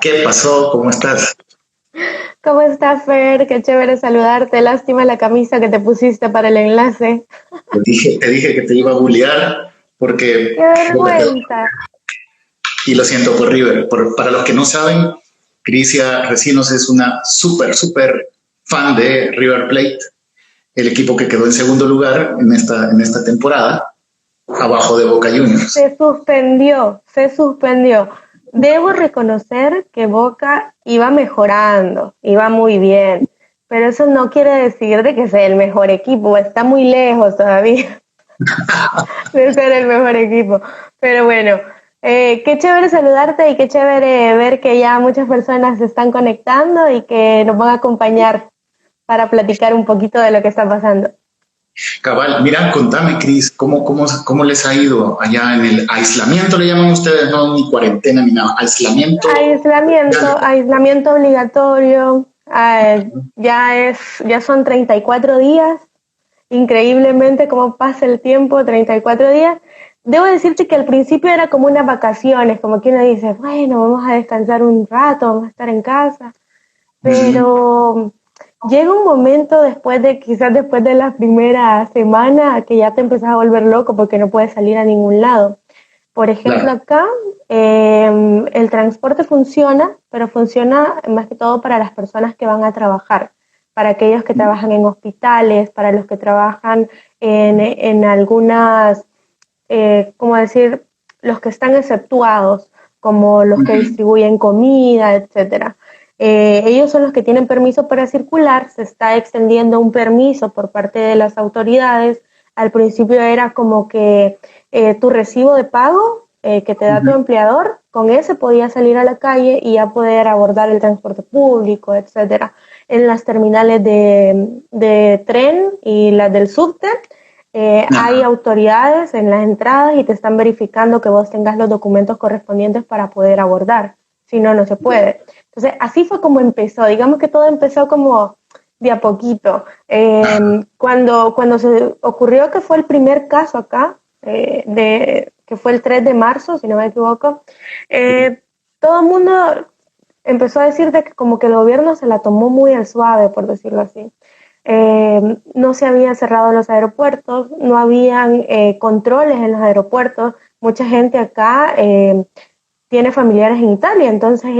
¿Qué pasó? ¿Cómo estás? ¿Cómo estás, Fer? Qué chévere saludarte. Lástima la camisa que te pusiste para el enlace. Te dije que te iba a bullear ¡Qué porque, vergüenza! y lo siento por River. Para los que no saben, Crisia Recinos es una súper fan de River Plate, el equipo que quedó en segundo lugar en esta temporada, abajo de Boca Juniors. Se suspendió. Debo reconocer que Boca iba mejorando, iba muy bien, pero eso no quiere decir de que sea el mejor equipo, está muy lejos todavía de ser el mejor equipo. Pero bueno, qué chévere saludarte y qué chévere ver que ya muchas personas se están conectando y que nos van a acompañar para platicar un poquito de lo que está pasando. Cabal, mira, contame, Cris, ¿cómo les ha ido allá en el aislamiento? Le llaman ustedes, no ni cuarentena ni nada, aislamiento. Aislamiento obligatorio, ya son 34 días, increíblemente cómo pasa el tiempo, 34 días. Debo decirte que al principio era como unas vacaciones, como que uno dice, bueno, vamos a descansar un rato, vamos a estar en casa, Ujú. pero llega un momento quizás después de la primera semana, que ya te empezás a volver loco porque no puedes salir a ningún lado. Por ejemplo, Claro. acá el transporte funciona, pero funciona más que todo para las personas que van a trabajar, para aquellos que trabajan en hospitales, para los que trabajan en algunas, ¿cómo decir?, los que están exceptuados, como los que Ujú. distribuyen comida, etcétera. Ellos son los que tienen permiso para circular, se está extendiendo un permiso por parte de las autoridades. Al principio era como que tu recibo de pago que te da tu Ujú. empleador, con ese podías salir a la calle y ya poder abordar el transporte público, etcétera. En las terminales de tren y las del subte, hay Ajá. autoridades en las entradas y te están verificando que vos tengas los documentos correspondientes para poder abordar. Si no, no se puede. Entonces, así fue como empezó. Digamos que todo empezó como de a poquito. Cuando se ocurrió que fue el primer caso acá, que fue el 3 de marzo, si no me equivoco, todo el mundo empezó a decir de que como que el gobierno se la tomó muy al suave, por decirlo así. No se habían cerrado los aeropuertos, no habían controles en los aeropuertos. Mucha gente acá tiene familiares en Italia, entonces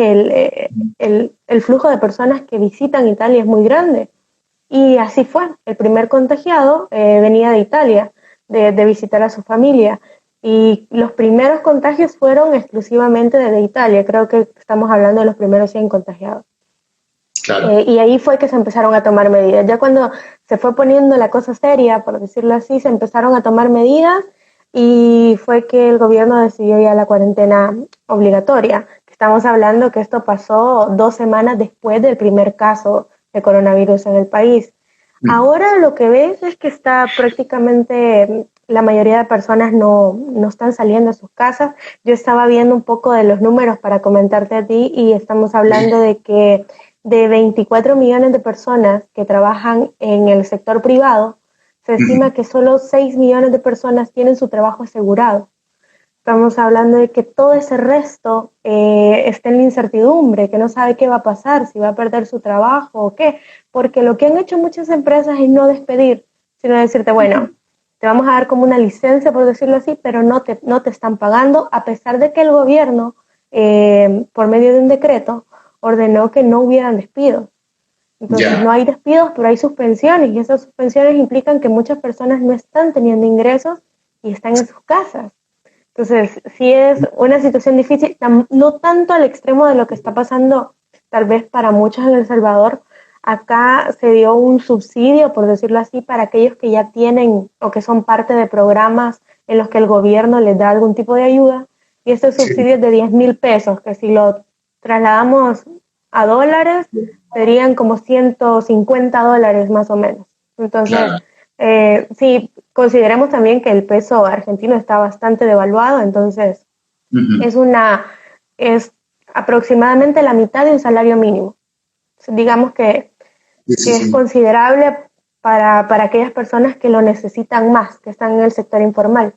el flujo de personas que visitan Italia es muy grande. Y así fue, el primer contagiado venía de Italia, de visitar a su familia. Y los primeros contagios fueron exclusivamente de Italia, creo que estamos hablando de los primeros 100 contagiados. Claro. Y ahí fue que se empezaron a tomar medidas. Ya cuando se fue poniendo la cosa seria, por decirlo así, se empezaron a tomar medidas y fue que el gobierno decidió ya la cuarentena obligatoria. Estamos hablando que esto pasó 2 semanas después del primer caso de coronavirus en el país. Ahora lo que ves es que está prácticamente la mayoría de personas no están saliendo a sus casas. Yo estaba viendo un poco de los números para comentarte a ti y estamos hablando de que de 24 millones de personas que trabajan en el sector privado, se estima que solo 6 millones de personas tienen su trabajo asegurado. Estamos hablando de que todo ese resto está en la incertidumbre, que no sabe qué va a pasar, si va a perder su trabajo o qué, porque lo que han hecho muchas empresas es no despedir, sino decirte, bueno, te vamos a dar como una licencia, por decirlo así, pero no te están pagando, a pesar de que el gobierno, por medio de un decreto, ordenó que no hubieran despidos. Entonces no Ya. hay despidos, pero hay suspensiones, y esas suspensiones implican que muchas personas no están teniendo ingresos y están en sus casas. Entonces, sí es una situación difícil, no tanto al extremo de lo que está pasando tal vez para muchos en El Salvador. Acá se dio un subsidio, por decirlo así, para aquellos que ya tienen o que son parte de programas en los que el gobierno les da algún tipo de ayuda. Y este Sí. subsidio es de 10,000 pesos, que si lo trasladamos a dólares, serían como $150 más o menos. Entonces, Claro. sí, consideremos también que el peso argentino está bastante devaluado, entonces Ujú. es es aproximadamente la mitad de un salario mínimo. Digamos Sí, sí, que es sí. considerable para aquellas personas que lo necesitan más, que están en el sector informal.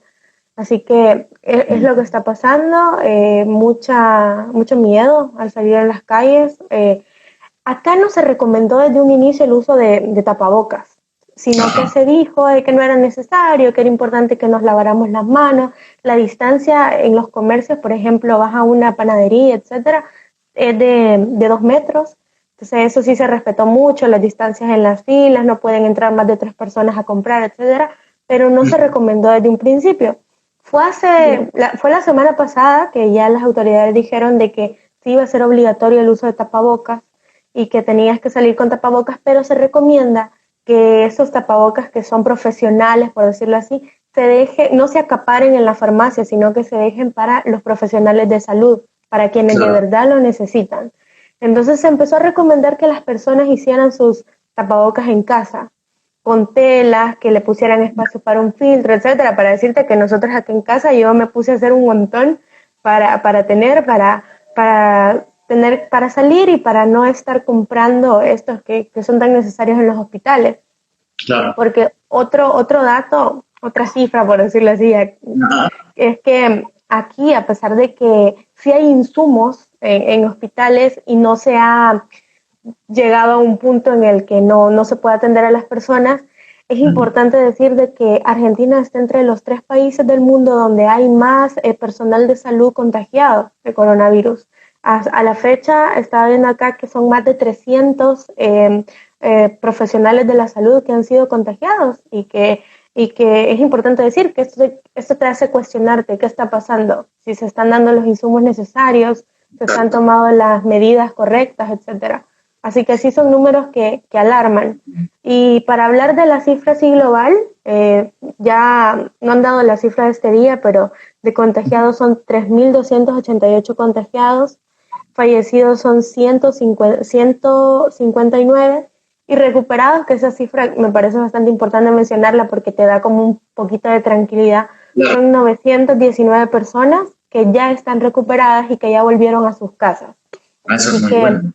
Así que es lo que está pasando, mucho miedo al salir a las calles. Acá no se recomendó desde un inicio el uso de tapabocas, sino que se dijo de que no era necesario, que era importante que nos laváramos las manos. La distancia en los comercios, por ejemplo, vas a una panadería, etcétera, es de 2 metros. Entonces eso sí se respetó mucho, las distancias en las filas, no pueden entrar más de 3 personas a comprar, etcétera, pero no se recomendó desde un principio. Fue la semana pasada que ya las autoridades dijeron de que sí iba a ser obligatorio el uso de tapabocas y que tenías que salir con tapabocas, pero se recomienda que esos tapabocas que son profesionales, por decirlo así, no se acaparen en la farmacia, sino que se dejen para los profesionales de salud, para quienes de verdad lo necesitan. Entonces se empezó a recomendar que las personas hicieran sus tapabocas en casa, con telas, que le pusieran espacio para un filtro, etcétera. Para decirte que nosotros aquí en casa yo me puse a hacer un montón para salir y para no estar comprando estos que son tan necesarios en los hospitales. Claro. Porque otro dato, otra cifra, por decirlo así, es que aquí, a pesar de que sí hay insumos en hospitales y no se ha llegado a un punto en el que no se puede atender a las personas, es importante decir de que Argentina está entre los 3 países del mundo donde hay más personal de salud contagiado de coronavirus. A la fecha, estaba viendo acá que son más de 300 profesionales de la salud que han sido contagiados y que es importante decir que esto te hace cuestionarte qué está pasando, si se están dando los insumos necesarios, se han tomado las medidas correctas, etcétera. Así que sí son números que alarman. Y para hablar de la cifra así global, ya no han dado la cifra de este día, pero de contagiados son 3.288 contagiados, fallecidos son 159 y recuperados, que esa cifra me parece bastante importante mencionarla porque te da como un poquito de tranquilidad, son 919 personas que ya están recuperadas y que ya volvieron a sus casas. Eso es muy bueno.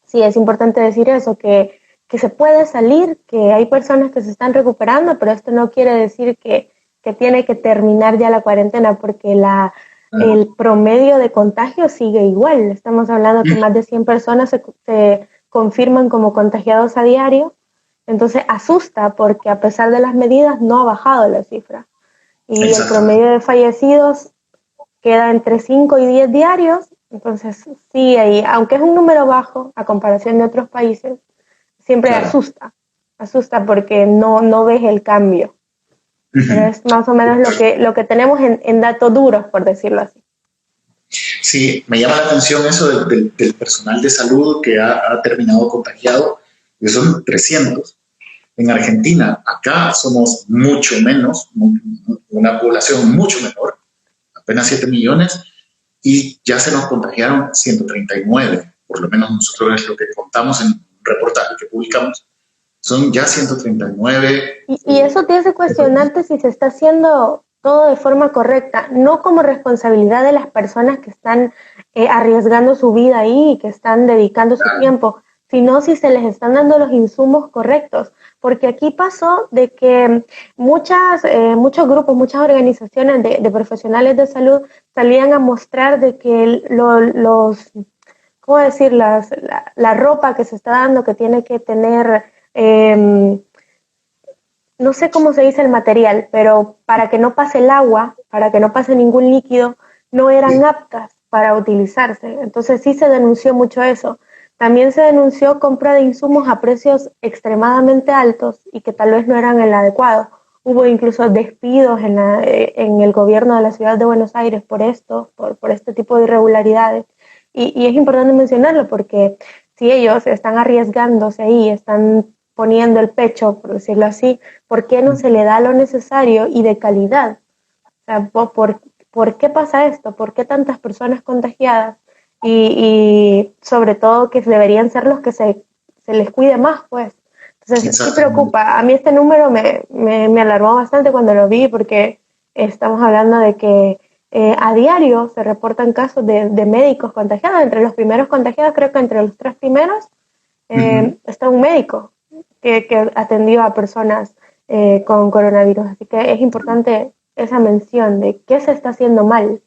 Sí, es importante decir eso, que se puede salir, que hay personas que se están recuperando, pero esto no quiere decir que tiene que terminar ya la cuarentena, porque el promedio de contagio sigue igual. Estamos hablando que más de 100 personas se confirman como contagiados a diario, entonces asusta porque a pesar de las medidas no ha bajado la cifra. Y el promedio de fallecidos queda entre 5 y 10 diarios. Entonces, sí, aunque es un número bajo a comparación de otros países, siempre asusta porque no ves el cambio. Pero es más o menos lo que tenemos en datos duros, por decirlo así. Sí, me llama la atención eso del personal de salud que ha terminado contagiado, que son 300. En Argentina, acá somos mucho menos, una población mucho menor, apenas 7 millones, y ya se nos contagiaron 139, por lo menos nosotros es lo que contamos en un reportaje que publicamos, son ya 139. Y eso te hace cuestionarte si se está haciendo todo de forma correcta, no como responsabilidad de las personas que están arriesgando su vida ahí y que están dedicando su tiempo, sino si se les están dando los insumos correctos. Porque aquí pasó de que muchos grupos, muchas organizaciones de profesionales de salud salían a mostrar de que ¿cómo decir? La ropa que se está dando, que tiene que tener, no sé cómo se dice el material, pero para que no pase el agua, para que no pase ningún líquido, no eran aptas para utilizarse. Entonces sí se denunció mucho eso. También se denunció compra de insumos a precios extremadamente altos y que tal vez no eran el adecuado. Hubo incluso despidos en el gobierno de la ciudad de Buenos Aires por esto, por este tipo de irregularidades. Y es importante mencionarlo porque si ellos están arriesgándose ahí, están poniendo el pecho, por decirlo así, ¿por qué no se le da lo necesario y de calidad? O sea, ¿por qué pasa esto? ¿Por qué tantas personas contagiadas? Y sobre todo que deberían ser los que se les cuide más, pues. Entonces, sí preocupa. A mí este número me alarmó bastante cuando lo vi porque estamos hablando de que a diario se reportan casos de médicos contagiados. Entre los primeros contagiados, creo que entre los 3 primeros, está un médico que atendió a personas con coronavirus. Así que es importante esa mención de qué se está haciendo mal.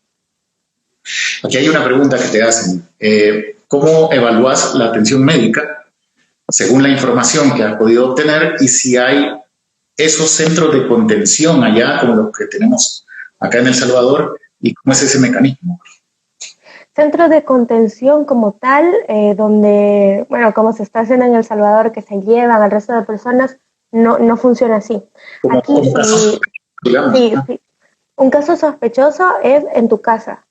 Aquí hay una pregunta que te hacen. ¿Cómo evalúas la atención médica según la información que has podido obtener y si hay esos centros de contención allá como los que tenemos acá en El Salvador y cómo es ese mecanismo? Centros de contención como tal, donde, bueno, como se está haciendo en El Salvador, que se llevan al resto de personas, no funciona así. Como Aquí un caso, digamos, sí, ¿no? sí. Un caso sospechoso es en tu casa.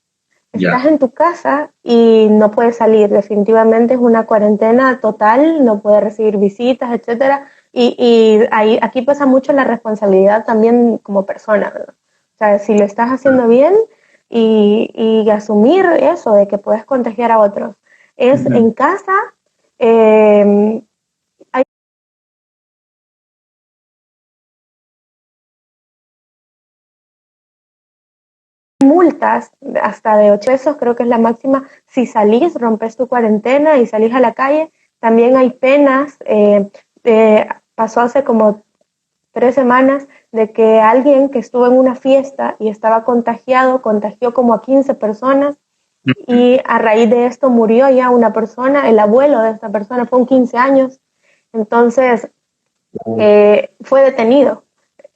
Estás Ya, en tu casa y no puedes salir. Definitivamente es una cuarentena total, no puedes recibir visitas, etcétera. Y ahí, aquí pasa mucho la responsabilidad también como persona, ¿verdad? O sea, si lo estás haciendo bien y asumir eso de que puedes contagiar a otros. Es ujú, en casa, eh, hay multas hasta de 8 pesos, creo que es la máxima. Si salís, rompes tu cuarentena y salís a la calle, también hay penas. Pasó hace como 3 semanas de que alguien que estuvo en una fiesta y estaba contagiado, contagió como a 15 personas ujú. y a raíz de esto murió ya una persona, el abuelo de esta persona fue un 15 años, entonces fue detenido.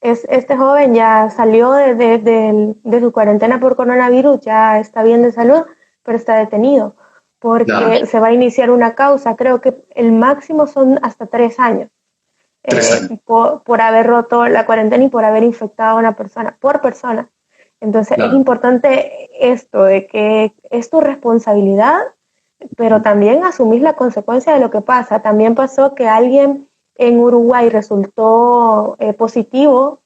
Este joven ya salió de su cuarentena por coronavirus, ya está bien de salud, pero está detenido Claro, porque se va a iniciar una causa, creo que el máximo son hasta 3 años 3 años. por haber roto la cuarentena y por haber infectado a una persona, por persona. Entonces es Claro. importante esto, de que es tu responsabilidad, pero también asumir la consecuencia de lo que pasa. También pasó que alguien en Uruguay resultó positivo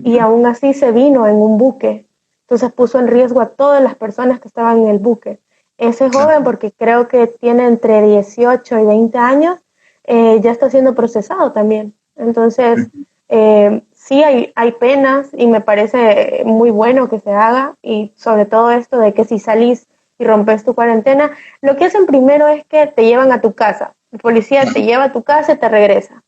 y Ujú. aún así se vino en un buque. Entonces puso en riesgo a todas las personas que estaban en el buque. Ese joven, Claro. porque creo que tiene entre 18 y 20 años, ya está siendo procesado también. Entonces, sí hay penas y me parece muy bueno que se haga y sobre todo esto de que si salís y rompes tu cuarentena, lo que hacen primero es que te llevan a tu casa. El policía te lleva a tu casa y te regresa.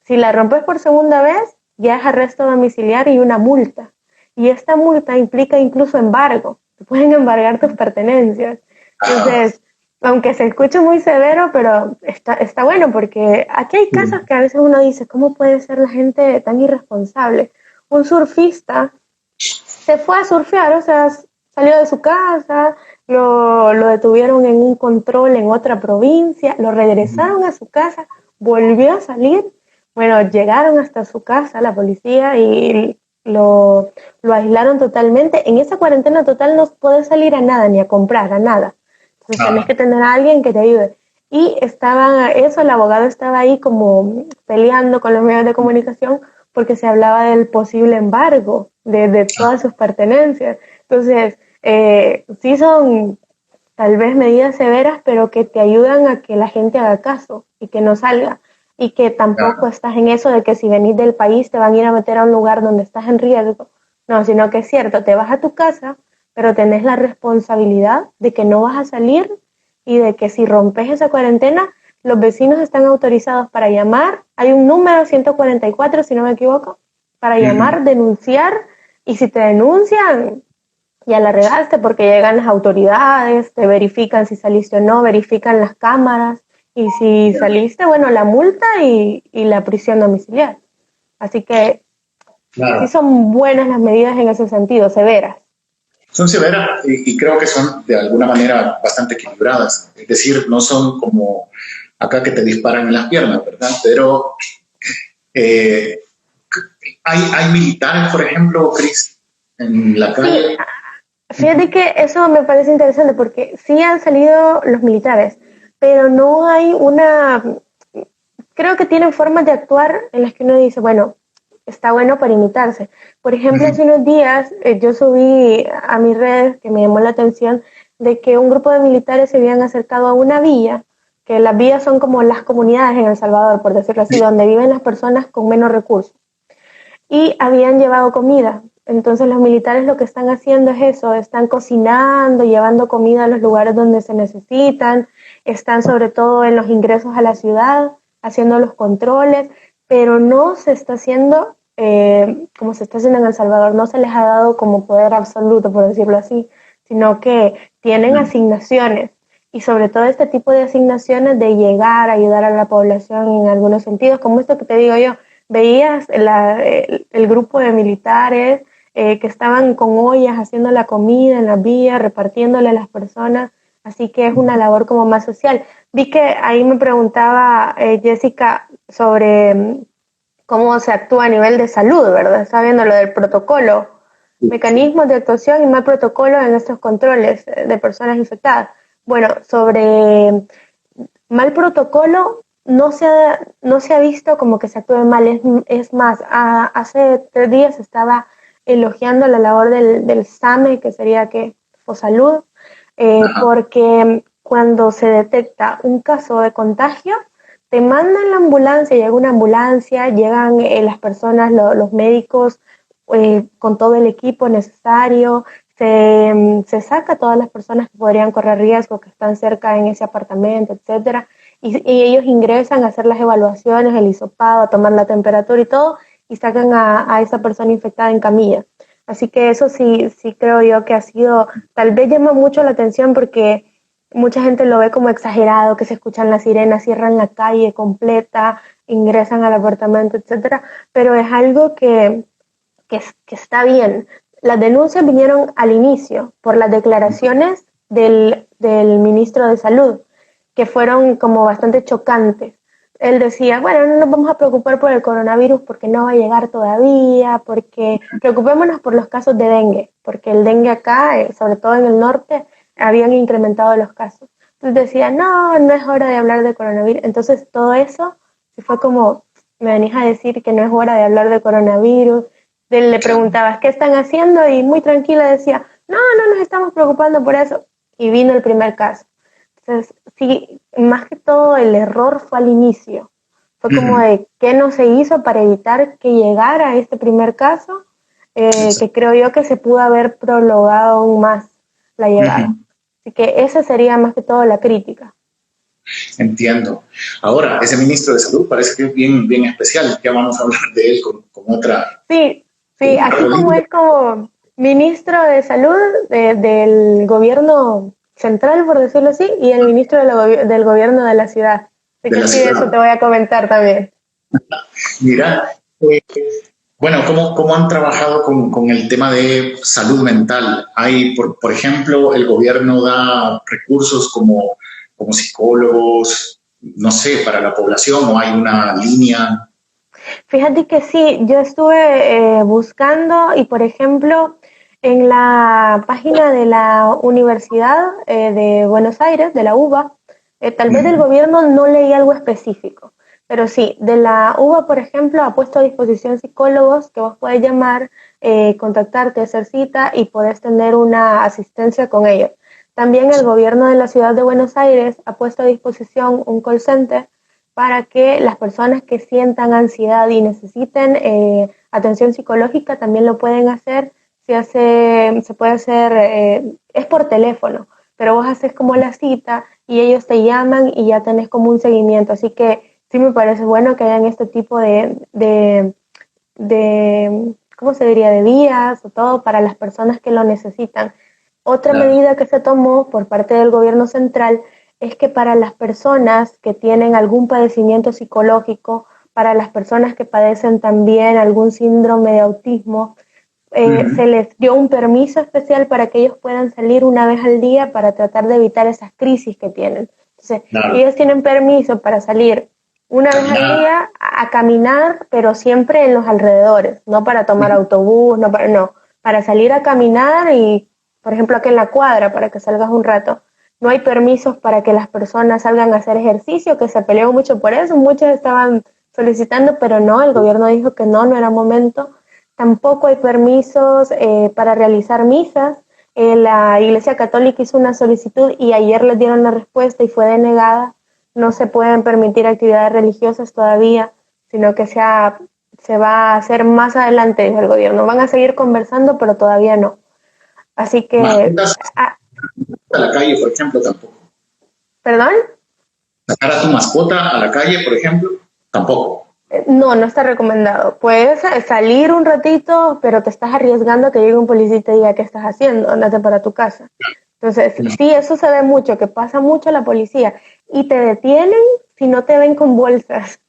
Si la rompes por segunda vez, ya es arresto domiciliario y una multa. Y esta multa implica incluso embargo. Te pueden embargar tus pertenencias. Ah, Entonces, aunque se escuche muy severo, pero está bueno porque aquí hay casos sí. que a veces uno dice, ¿cómo puede ser la gente tan irresponsable? Un surfista se fue a surfear, o sea, salió de su casa, lo detuvieron en un control en otra provincia, lo regresaron a su casa, volvió a salir, bueno, llegaron hasta su casa la policía y lo aislaron totalmente. En esa cuarentena total no podés salir a nada, ni a comprar, a nada. Entonces tenés Ah, que tener a alguien que te ayude. Y estaba eso, el abogado estaba ahí como peleando con los medios de comunicación porque se hablaba del posible embargo de todas sus pertenencias. Entonces, sí son tal vez medidas severas, pero que te ayudan a que la gente haga caso y que no salga. Y que tampoco claro. estás en eso de que si venís del país te van a ir a meter a un lugar donde estás en riesgo. No, sino que es cierto, te vas a tu casa, pero tenés la responsabilidad de que no vas a salir y de que si rompes esa cuarentena, los vecinos están autorizados para llamar. Hay un número 144, si no me equivoco, para Ujú. llamar, denunciar, y si te denuncian, ya la regaste porque llegan las autoridades, te verifican si saliste o no, verifican las cámaras, y si Ya, saliste, bueno, la multa y la prisión domiciliaria. Así que sí claro. son buenas las medidas en ese sentido, severas. Son severas y creo que son de alguna manera bastante equilibradas. Es decir, no son como acá que te disparan en las piernas, ¿verdad? Pero eh, hay militares, por ejemplo, Chris, en la Sí, calle. fíjate Ujú. que eso me parece interesante porque sí han salido los militares, pero no hay una, creo que tienen formas de actuar en las que uno dice, bueno, está bueno para imitarse. Por ejemplo, Ujú. hace unos días yo subí a mis redes que me llamó la atención de que un grupo de militares se habían acercado a una villa, que las villas son como las comunidades en El Salvador, por decirlo así, donde viven las personas con menos recursos y habían llevado comida. Entonces los militares lo que están haciendo es eso, están cocinando, llevando comida a los lugares donde se necesitan, están sobre todo en los ingresos a la ciudad, haciendo los controles, pero no se está haciendo como se está haciendo en El Salvador, no se les ha dado como poder absoluto, por decirlo así, sino que tienen asignaciones y sobre todo este tipo de asignaciones de llegar a ayudar a la población en algunos sentidos, como esto que te digo yo, veías el grupo de militares que estaban con ollas haciendo la comida en las vías, repartiéndole a las personas, así que es una labor como más social. Vi que ahí me preguntaba Jessica sobre cómo se actúa a nivel de salud, ¿verdad? Está viendo lo del protocolo, mecanismos de actuación y más protocolos en estos controles de personas infectadas. Bueno, sobre mal protocolo no se ha visto como que se actúe mal, es más, hace 3 días estaba elogiando la labor del SAME, que sería que Fosalud, porque cuando se detecta un caso de contagio, te mandan la ambulancia, llega una ambulancia, llegan las personas, los médicos, con todo el equipo necesario, se saca a todas las personas que podrían correr riesgo, que están cerca en ese apartamento, etcétera, y ellos ingresan a hacer las evaluaciones, el hisopado, a tomar la temperatura y todo, y sacan a esa persona infectada en camilla. Así que eso sí creo yo que ha sido, tal vez llama mucho la atención porque mucha gente lo ve como exagerado, que se escuchan las sirenas, cierran la calle completa, ingresan al apartamento, etcétera, pero es algo que está bien. Las denuncias vinieron al inicio por las declaraciones del ministro de Salud, que fueron como bastante chocantes. Él decía, bueno, no nos vamos a preocupar por el coronavirus porque no va a llegar todavía, porque preocupémonos por los casos de dengue, porque el dengue acá, sobre todo en el norte, habían incrementado los casos. Entonces decía, no, no es hora de hablar de coronavirus. Entonces todo eso sí fue como, me venís a decir que no es hora de hablar de coronavirus. Le preguntabas, ¿qué están haciendo? Y muy tranquila decía, no, no nos estamos preocupando por eso. Y vino el primer caso. Entonces, sí, más que todo el error fue al inicio. Fue como de qué no se hizo para evitar que llegara este primer caso, que creo yo que se pudo haber prolongado aún más la llegada. Así que esa sería más que todo la crítica. Entiendo. Ahora, ese ministro de Salud parece que es bien, bien especial. Ya vamos a hablar de él con otra. Sí, sí, así como es como ministro de Salud del gobierno central, por decirlo así, y el ministro del gobierno de la ciudad. Así que sí, de eso te voy a comentar también. Mira, bueno, ¿cómo han trabajado con el tema de salud mental? Hay, por ejemplo, el gobierno da recursos como psicólogos, no sé, para la población, o hay una línea. Fíjate que sí, yo estuve buscando y, por ejemplo, en la página de la Universidad de Buenos Aires, de la UBA, tal vez del gobierno no leí algo específico, pero sí, de la UBA, por ejemplo, ha puesto a disposición psicólogos que vos podés llamar, contactarte, hacer cita y podés tener una asistencia con ellos. También el gobierno de la ciudad de Buenos Aires ha puesto a disposición un call center para que las personas que sientan ansiedad y necesiten atención psicológica también lo pueden hacer. Se puede hacer, es por teléfono, pero vos haces como la cita y ellos te llaman y ya tenés como un seguimiento. Así que sí me parece bueno que hayan este tipo de ¿cómo se diría?, de vías o todo para las personas que lo necesitan. Otra medida que se tomó por parte del gobierno central es que para las personas que tienen algún padecimiento psicológico, para las personas que padecen también algún síndrome de autismo, se les dio un permiso especial para que ellos puedan salir una vez al día para tratar de evitar esas crisis que tienen. Entonces, ellos tienen permiso para salir una vez al día a caminar, pero siempre en los alrededores, no para tomar autobús, no, para salir a caminar y, por ejemplo, aquí en la cuadra, para que salgas un rato. No hay permisos para que las personas salgan a hacer ejercicio, que se peleó mucho por eso, muchos estaban solicitando, pero no, el gobierno dijo que no era momento. Tampoco hay permisos para realizar misas. La Iglesia Católica hizo una solicitud y ayer les dieron la respuesta y fue denegada. No se pueden permitir actividades religiosas todavía, sino que se va a hacer más adelante, dijo el gobierno. Van a seguir conversando, pero todavía no. Así que... A la calle, por ejemplo, tampoco. ¿Perdón? Sacar a tu mascota a la calle, por ejemplo, tampoco. No, no está recomendado. Puedes salir un ratito, pero te estás arriesgando a que llegue un policía y te diga qué estás haciendo, andate para tu casa. Entonces, sí, eso se ve mucho, que pasa mucho la policía y te detienen si no te ven con bolsas.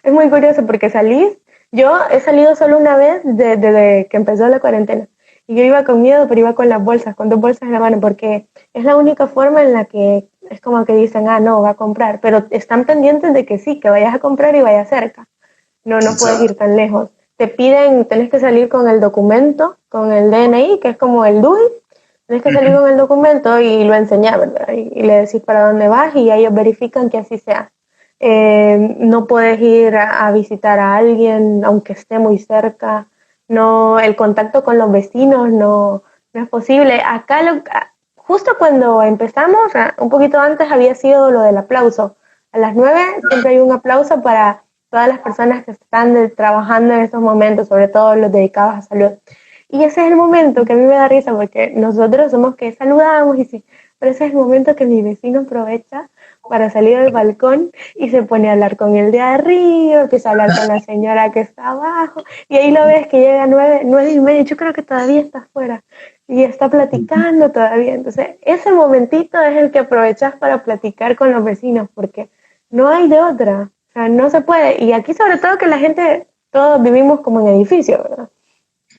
Es muy curioso porque salís, yo he salido solo una vez desde que empezó la cuarentena y yo iba con miedo, pero iba con las bolsas, con 2 bolsas en la mano, porque es la única forma en la que es como que dicen, ah, no, va a comprar, pero están pendientes de que sí, que vayas a comprar y vaya cerca. No, no puedes ir Exacto. tan lejos. Te piden, tenés que salir con el documento, con el DNI, que es como el DUI, tienes que salir con el documento y lo enseñar, ¿verdad? Y le decís para dónde vas y ellos verifican que así sea. No puedes ir a visitar a alguien aunque esté muy cerca. No, el contacto con los vecinos no es posible. Acá, justo cuando empezamos, un poquito antes había sido lo del aplauso. A las 9 siempre hay un aplauso para todas las personas que están trabajando en estos momentos, sobre todo los dedicados a salud. Y ese es el momento que a mí me da risa porque nosotros somos que saludamos y sí, pero ese es el momento que mi vecino aprovecha para salir al balcón y se pone a hablar con el de arriba, empieza a hablar con la señora que está abajo y ahí lo ves que llega a 9:30, yo creo que todavía está afuera y está platicando todavía. Entonces, ese momentito es el que aprovechas para platicar con los vecinos porque no hay de otra, o sea, no se puede. Y aquí sobre todo que la gente, todos vivimos como en edificio, ¿verdad?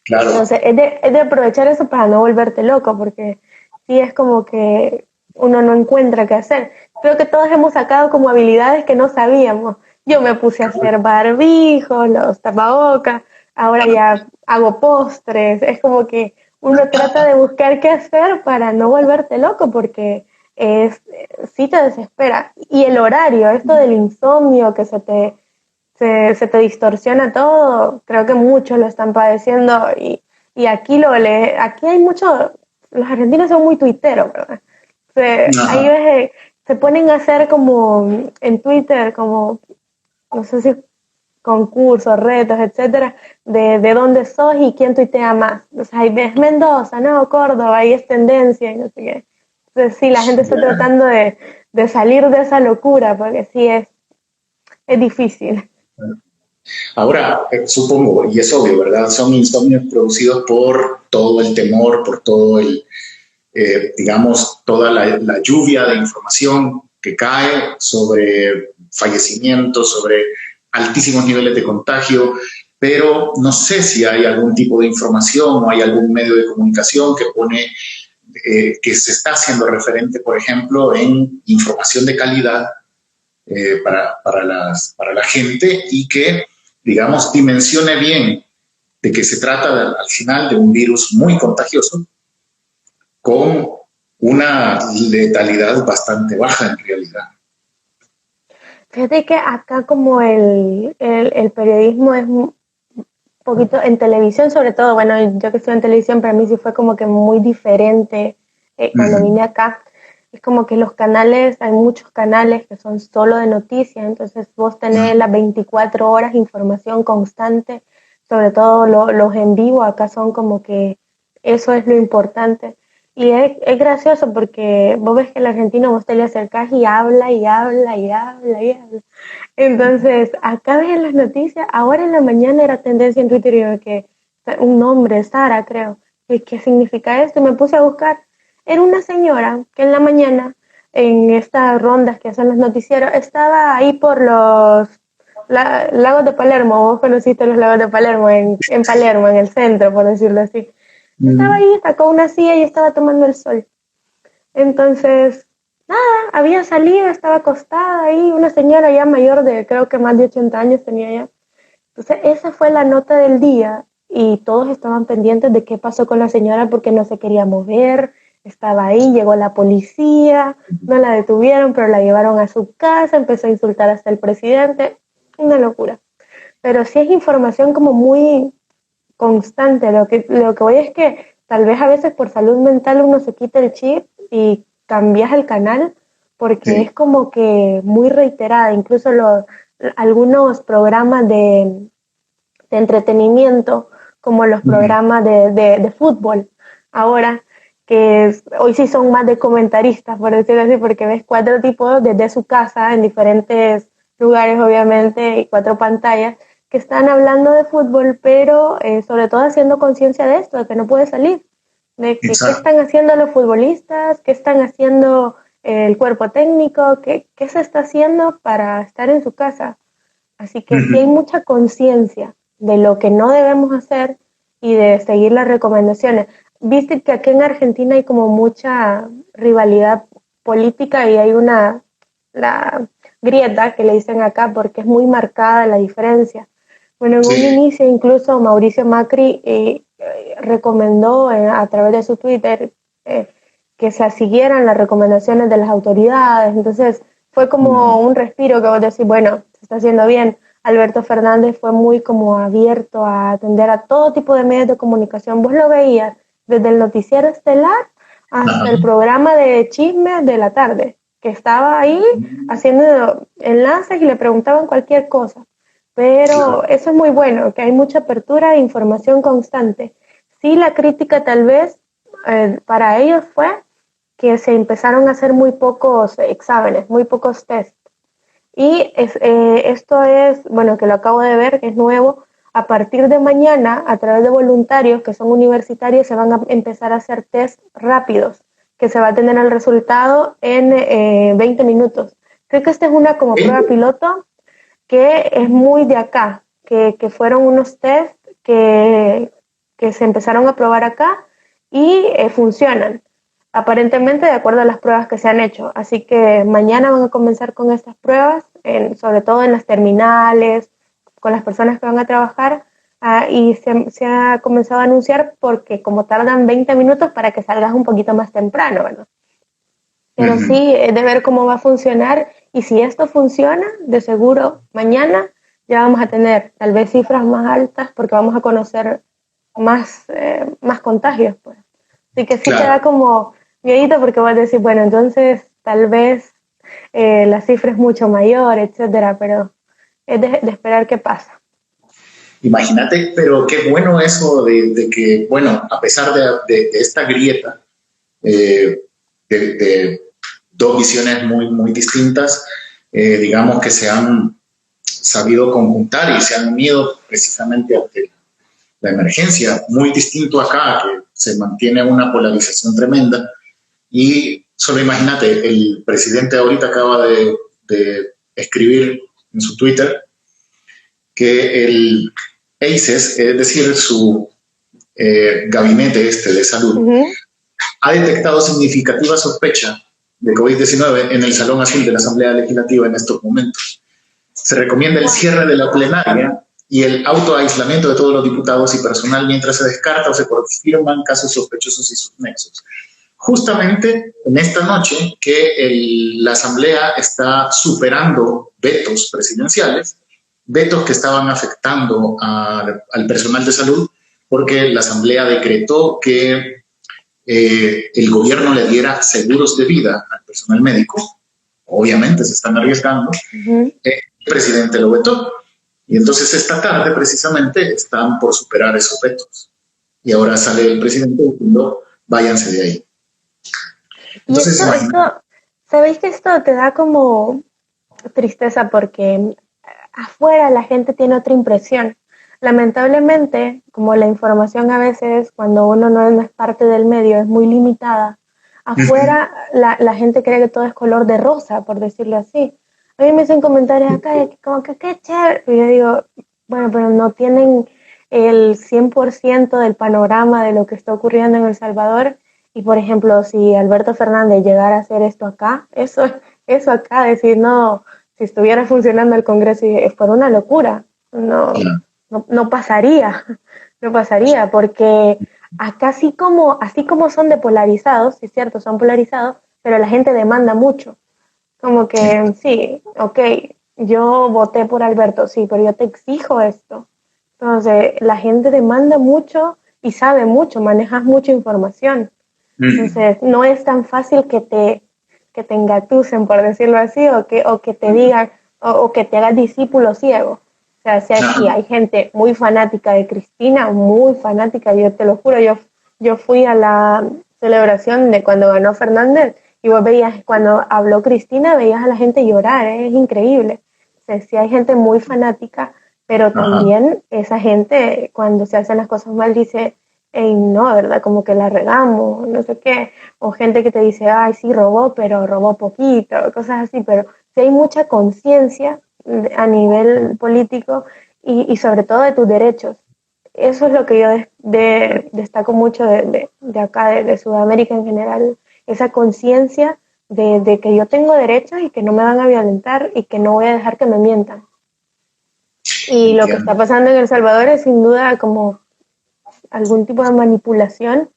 Claro. Entonces, es de aprovechar eso para no volverte loco, porque sí es como que uno no encuentra qué hacer. Creo que todos hemos sacado como habilidades que no sabíamos. Yo me puse a hacer barbijos, los tapabocas, ahora ya hago postres. Es como que uno trata de buscar qué hacer para no volverte loco, porque sí te desespera. Y el horario, esto del insomnio que se te distorsiona todo, creo que muchos lo están padeciendo y aquí aquí hay mucho, los argentinos son muy tuiteros, ¿verdad? Ahí Ajá. ves, se ponen a hacer como en Twitter, como, no sé si concursos, retos, etcétera, de dónde sos y quién tuitea más. O sea, ahí ves Mendoza, no, Córdoba, ahí es tendencia y no sé qué. Entonces sí, la gente está Ya. tratando de salir de esa locura, porque sí es difícil. Ahora, supongo, y es obvio, ¿verdad? Son insomnios producidos por todo el temor, por todo digamos, toda la lluvia de información que cae sobre fallecimientos, sobre altísimos niveles de contagio, pero no sé si hay algún tipo de información o hay algún medio de comunicación que pone, que se está haciendo referente, por ejemplo, en información de calidad para la gente y que, digamos, dimensione bien de que se trata al final de un virus muy contagioso con una letalidad bastante baja en realidad. Fíjate que acá como el periodismo es un poquito en televisión sobre todo, bueno, yo que estoy en televisión, para mí sí fue como que muy diferente cuando Ujú. vine acá. Es como que los canales, hay muchos canales que son solo de noticias, entonces vos tenés las 24 horas información constante, sobre todo los en vivo, acá son como que eso es lo importante. Y es gracioso porque vos ves que el argentino vos te le acercás y habla y habla y habla y habla. Entonces, acá ves en las noticias, ahora en la mañana era tendencia en Twitter y yo que un nombre, Sara, creo, ¿qué significa esto? Y me puse a buscar. Era una señora que en la mañana, en estas rondas que hacen los noticieros, estaba ahí por los lagos de Palermo. Vos conociste los lagos de Palermo, en Palermo, en el centro, por decirlo así. Estaba Mm. ahí, sacó una silla y estaba tomando el sol. Entonces, nada, había salido, estaba acostada ahí, una señora ya mayor de, creo que más de 80 años tenía ya. Entonces, esa fue la nota del día y todos estaban pendientes de qué pasó con la señora porque no se quería mover, estaba ahí, llegó la policía, no la detuvieron, pero la llevaron a su casa, empezó a insultar hasta el presidente, una locura. Pero sí es información como muy constante. Lo que voy es que tal vez a veces por salud mental uno se quita el chip y cambias el canal porque es Sí. como que muy reiterada. Incluso algunos programas de entretenimiento, como los Ujú. programas de fútbol, ahora que hoy sí son más de comentaristas, por decirlo así, porque ves 4 tipos desde su casa en diferentes lugares, obviamente, y 4 pantallas, que están hablando de fútbol, pero sobre todo haciendo conciencia de esto, de que no puede salir, de que qué están haciendo los futbolistas, qué están haciendo el cuerpo técnico, qué se está haciendo para estar en su casa. Así que sí hay mucha conciencia de lo que no debemos hacer y de seguir las recomendaciones. Viste que aquí en Argentina hay como mucha rivalidad política y hay la grieta que le dicen acá porque es muy marcada la diferencia. Bueno, en un inicio incluso Mauricio Macri recomendó a través de su Twitter que se siguieran las recomendaciones de las autoridades. Entonces fue como un respiro que vos decís, bueno, se está haciendo bien. Alberto Fernández fue muy como abierto a atender a todo tipo de medios de comunicación. Vos lo veías desde el noticiero estelar hasta el programa de chismes de la tarde, que estaba ahí haciendo enlaces y le preguntaban cualquier cosa. Pero eso es muy bueno, que hay mucha apertura e información constante. Sí, la crítica tal vez para ellos fue que se empezaron a hacer muy pocos exámenes, muy pocos test. Y esto es, bueno, que lo acabo de ver, que es nuevo, a partir de mañana, a través de voluntarios que son universitarios, se van a empezar a hacer test rápidos, que se va a tener el resultado en 20 minutos. Creo que esta es una como prueba piloto que es muy de acá, que fueron unos test que se empezaron a probar acá y funcionan, aparentemente de acuerdo a las pruebas que se han hecho. Así que mañana van a comenzar con estas pruebas, sobre todo en las terminales, con las personas que van a trabajar, y se ha comenzado a anunciar porque como tardan 20 minutos para que salgas un poquito más temprano, ¿verdad? Pero sí, de ver cómo va a funcionar, y si esto funciona, de seguro mañana ya vamos a tener tal vez cifras más altas porque vamos a conocer más contagios, pues. Así que sí te da como miedito porque vas a decir, bueno, entonces tal vez la cifra es mucho mayor, etcétera, pero es de esperar qué pasa. Imagínate, pero qué bueno eso de que, bueno, a pesar de esta grieta, de dos visiones muy distintas, digamos que se han sabido conjuntar y se han unido precisamente ante la emergencia, muy distinto acá, que se mantiene una polarización tremenda. Y solo imagínate, el presidente ahorita acaba de escribir en su Twitter que el ACES, es decir, su gabinete de salud, ha detectado significativa sospecha de COVID-19 en el Salón Azul de la Asamblea Legislativa en estos momentos. Se recomienda el cierre de la plenaria y el autoaislamiento de todos los diputados y personal mientras se descarta o se confirman casos sospechosos y sus nexos. Justamente en esta noche que la Asamblea está superando vetos presidenciales, vetos que estaban afectando al personal de salud, porque la Asamblea decretó que el gobierno le diera seguros de vida al personal médico. Obviamente se están arriesgando. El presidente lo vetó. Y entonces esta tarde precisamente están por superar esos vetos. Y ahora sale el presidente diciendo, váyanse de ahí. Entonces, y esto, ¿sabéis que esto te da como tristeza? Porque afuera la gente tiene otra impresión. Lamentablemente, como la información a veces, cuando uno no es parte del medio, es muy limitada, afuera la gente cree que todo es color de rosa, por decirlo así. A mí me hacen comentarios acá como que qué chévere. Y yo digo, bueno, pero no tienen el 100% del panorama de lo que está ocurriendo en El Salvador. Y, por ejemplo, si Alberto Fernández llegara a hacer esto acá, eso acá, decir, no, si estuviera funcionando el Congreso, fuera una locura. No pasaría, no pasaría, porque acá así como son de polarizados, sí es cierto, son polarizados, pero la gente demanda mucho. Como que, sí, ok, yo voté por Alberto, sí, pero yo te exijo esto. Entonces, la gente demanda mucho y sabe mucho, manejas mucha información. Entonces, no es tan fácil que te engatusen, por decirlo así, o que te digan, o que te hagas discípulo ciego. O sea, si aquí hay gente muy fanática de Cristina, muy fanática, yo te lo juro, yo fui a la celebración de cuando ganó Fernández y vos veías, cuando habló Cristina, veías a la gente llorar, es increíble. sí hay gente muy fanática, pero también esa gente cuando se hacen las cosas mal dice, hey, no, ¿verdad? Como que la regamos, no sé qué, o gente que te dice, ay, sí, robó, pero robó poquito, cosas así, pero sí hay mucha conciencia a nivel político y sobre todo de tus derechos. Eso es lo que yo destaco mucho de acá, de Sudamérica en general, esa conciencia de que yo tengo derechos y que no me van a violentar y que no voy a dejar que me mientan. Y lo que está pasando en El Salvador es sin duda como algún tipo de manipulación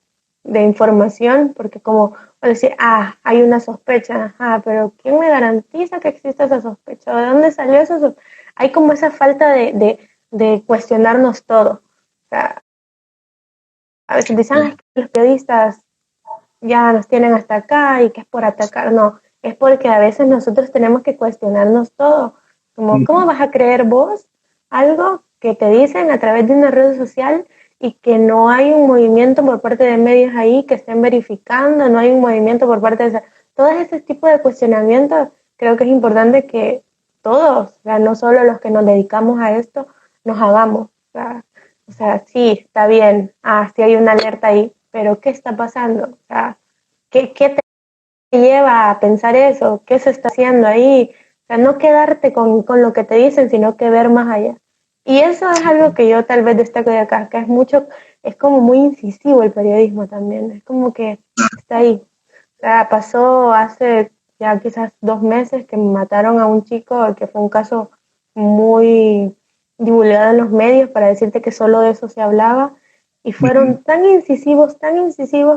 de información, porque como decir, hay una sospecha, pero ¿quién me garantiza que existe esa sospecha? ¿De dónde salió esa sospecha? Hay como esa falta de cuestionarnos todo. O sea, a veces dicen que los periodistas ya nos tienen hasta acá y que es por atacar. No, es porque a veces nosotros tenemos que cuestionarnos todo. Como, ¿cómo vas a creer vos algo que te dicen a través de una red social y que no hay un movimiento por parte de medios ahí que estén verificando, no hay un movimiento por parte de... Todo ese tipo de cuestionamientos creo que es importante que todos, o sea, no solo los que nos dedicamos a esto, nos hagamos. O sea, sí, está bien, sí hay una alerta ahí, pero ¿qué está pasando? O sea, ¿qué te lleva a pensar eso? ¿Qué se está haciendo ahí? O sea, no quedarte con lo que te dicen, sino que ver más allá. Y eso es algo que yo tal vez destaco de acá, que es como muy incisivo el periodismo también, es como que está ahí. O sea, pasó hace ya quizás 2 meses que mataron a un chico, que fue un caso muy divulgado en los medios para decirte que solo de eso se hablaba, y fueron tan incisivos,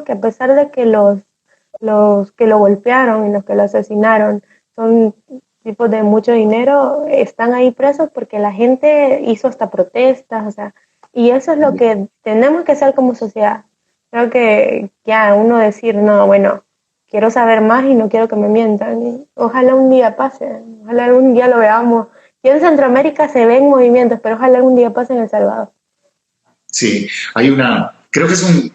que a pesar de que los que lo golpearon y los que lo asesinaron son tipos de mucho dinero, están ahí presos porque la gente hizo hasta protestas, o sea, y eso es lo que tenemos que hacer como sociedad. Creo que ya uno decir, no, bueno, quiero saber más y no quiero que me mientan. Y ojalá un día pase, ojalá un día lo veamos. Y en Centroamérica se ven movimientos, pero ojalá un día pase en El Salvador. Sí, creo que es un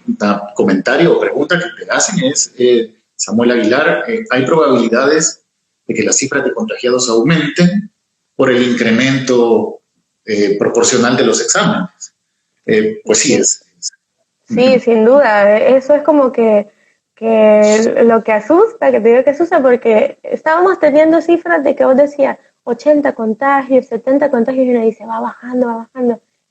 comentario o pregunta que te hacen, es Samuel Aguilar, ¿hay probabilidades de que las cifras de contagiados aumenten por el incremento proporcional de los exámenes? Pues sí, es. Sí, sin duda. Eso es como que lo que asusta, que te digo que asusta, porque estábamos teniendo cifras de que vos decías 80 contagios, 70 contagios, y uno dice, va bajando,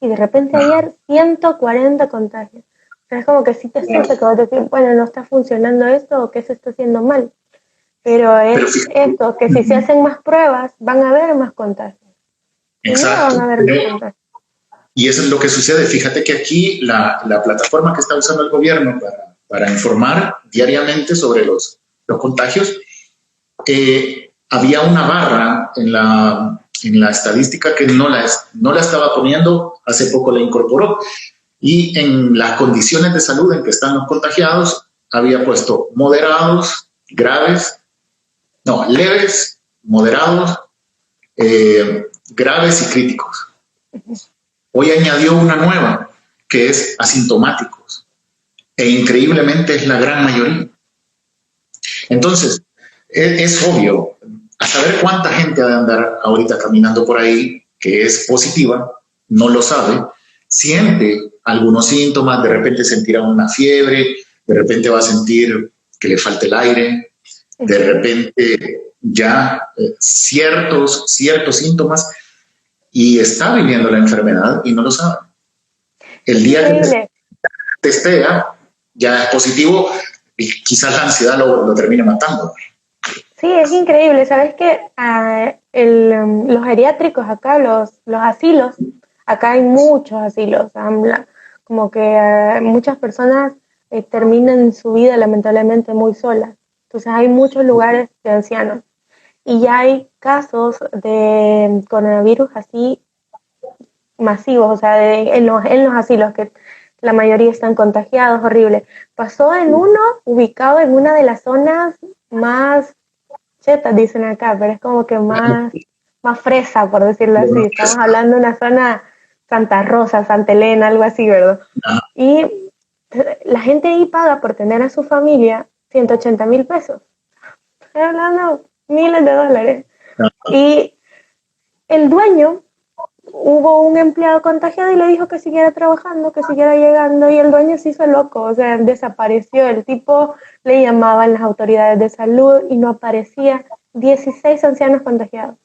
y de repente ayer 140 contagios. O sea, es como que sí te asusta, que vos decís, bueno, no está funcionando esto o que se está haciendo mal. Pero es esto, que si se hacen más pruebas, van a haber más contagios. Exacto. Van a haber más contagios. Y eso es lo que sucede. Fíjate que aquí la plataforma que está usando el gobierno para informar diariamente sobre los contagios, había una barra en la estadística que no la estaba poniendo, hace poco la incorporó, y en las condiciones de salud en que están los contagiados había puesto moderados, graves, no, leves, moderados, graves y críticos. Hoy añadió una nueva, que es asintomáticos, e increíblemente es la gran mayoría. Entonces, es obvio, a saber cuánta gente ha de andar ahorita caminando por ahí que es positiva, no lo sabe, siente algunos síntomas, de repente sentirá una fiebre, de repente va a sentir que le falta el aire, de repente ya ciertos síntomas, y está viviendo la enfermedad y no lo sabe. El día que testea, ya es positivo y quizás la ansiedad lo termine matando. Sí, es increíble. ¿Sabes qué? Los geriátricos acá, los asilos, acá hay muchos asilos. Como que muchas personas terminan su vida lamentablemente muy solas. Entonces hay muchos lugares de ancianos. Y ya hay casos de coronavirus así masivos, o sea, en los asilos, que la mayoría están contagiados, horrible. Pasó en uno ubicado en una de las zonas más chetas, dicen acá, pero es como que más fresa, por decirlo así. Estamos hablando de una zona Santa Rosa, Santa Elena, algo así, ¿verdad? Y la gente ahí paga por tener a su familia 180,000 pesos. Estoy hablando miles de dólares. Y el dueño, hubo un empleado contagiado y le dijo que siguiera trabajando, que siguiera llegando, y el dueño se hizo loco, o sea, desapareció. El tipo le llamaban las autoridades de salud y no aparecía. 16 ancianos contagiados.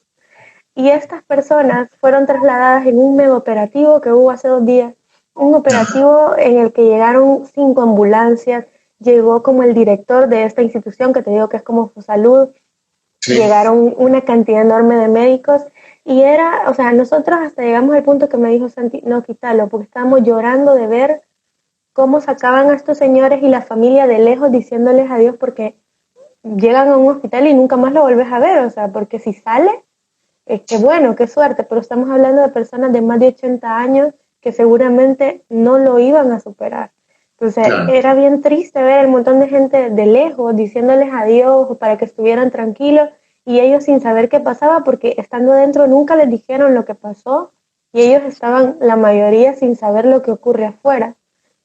Y estas personas fueron trasladadas en un mega operativo que hubo hace 2 días, un operativo en el que llegaron 5 ambulancias, llegó como el director de esta institución que te digo que es como Salud, sí. Llegaron una cantidad enorme de médicos y era, o sea, nosotros hasta llegamos al punto que me dijo Santi, no, quítalo, porque estábamos llorando de ver cómo sacaban a estos señores y la familia de lejos diciéndoles adiós porque llegan a un hospital y nunca más lo volvés a ver, o sea, porque si sale, qué bueno, qué suerte, pero estamos hablando de personas de más de 80 años que seguramente no lo iban a superar. Entonces, claro, era bien triste ver el montón de gente de lejos diciéndoles adiós para que estuvieran tranquilos y ellos sin saber qué pasaba porque estando dentro nunca les dijeron lo que pasó y ellos estaban, la mayoría, sin saber lo que ocurre afuera.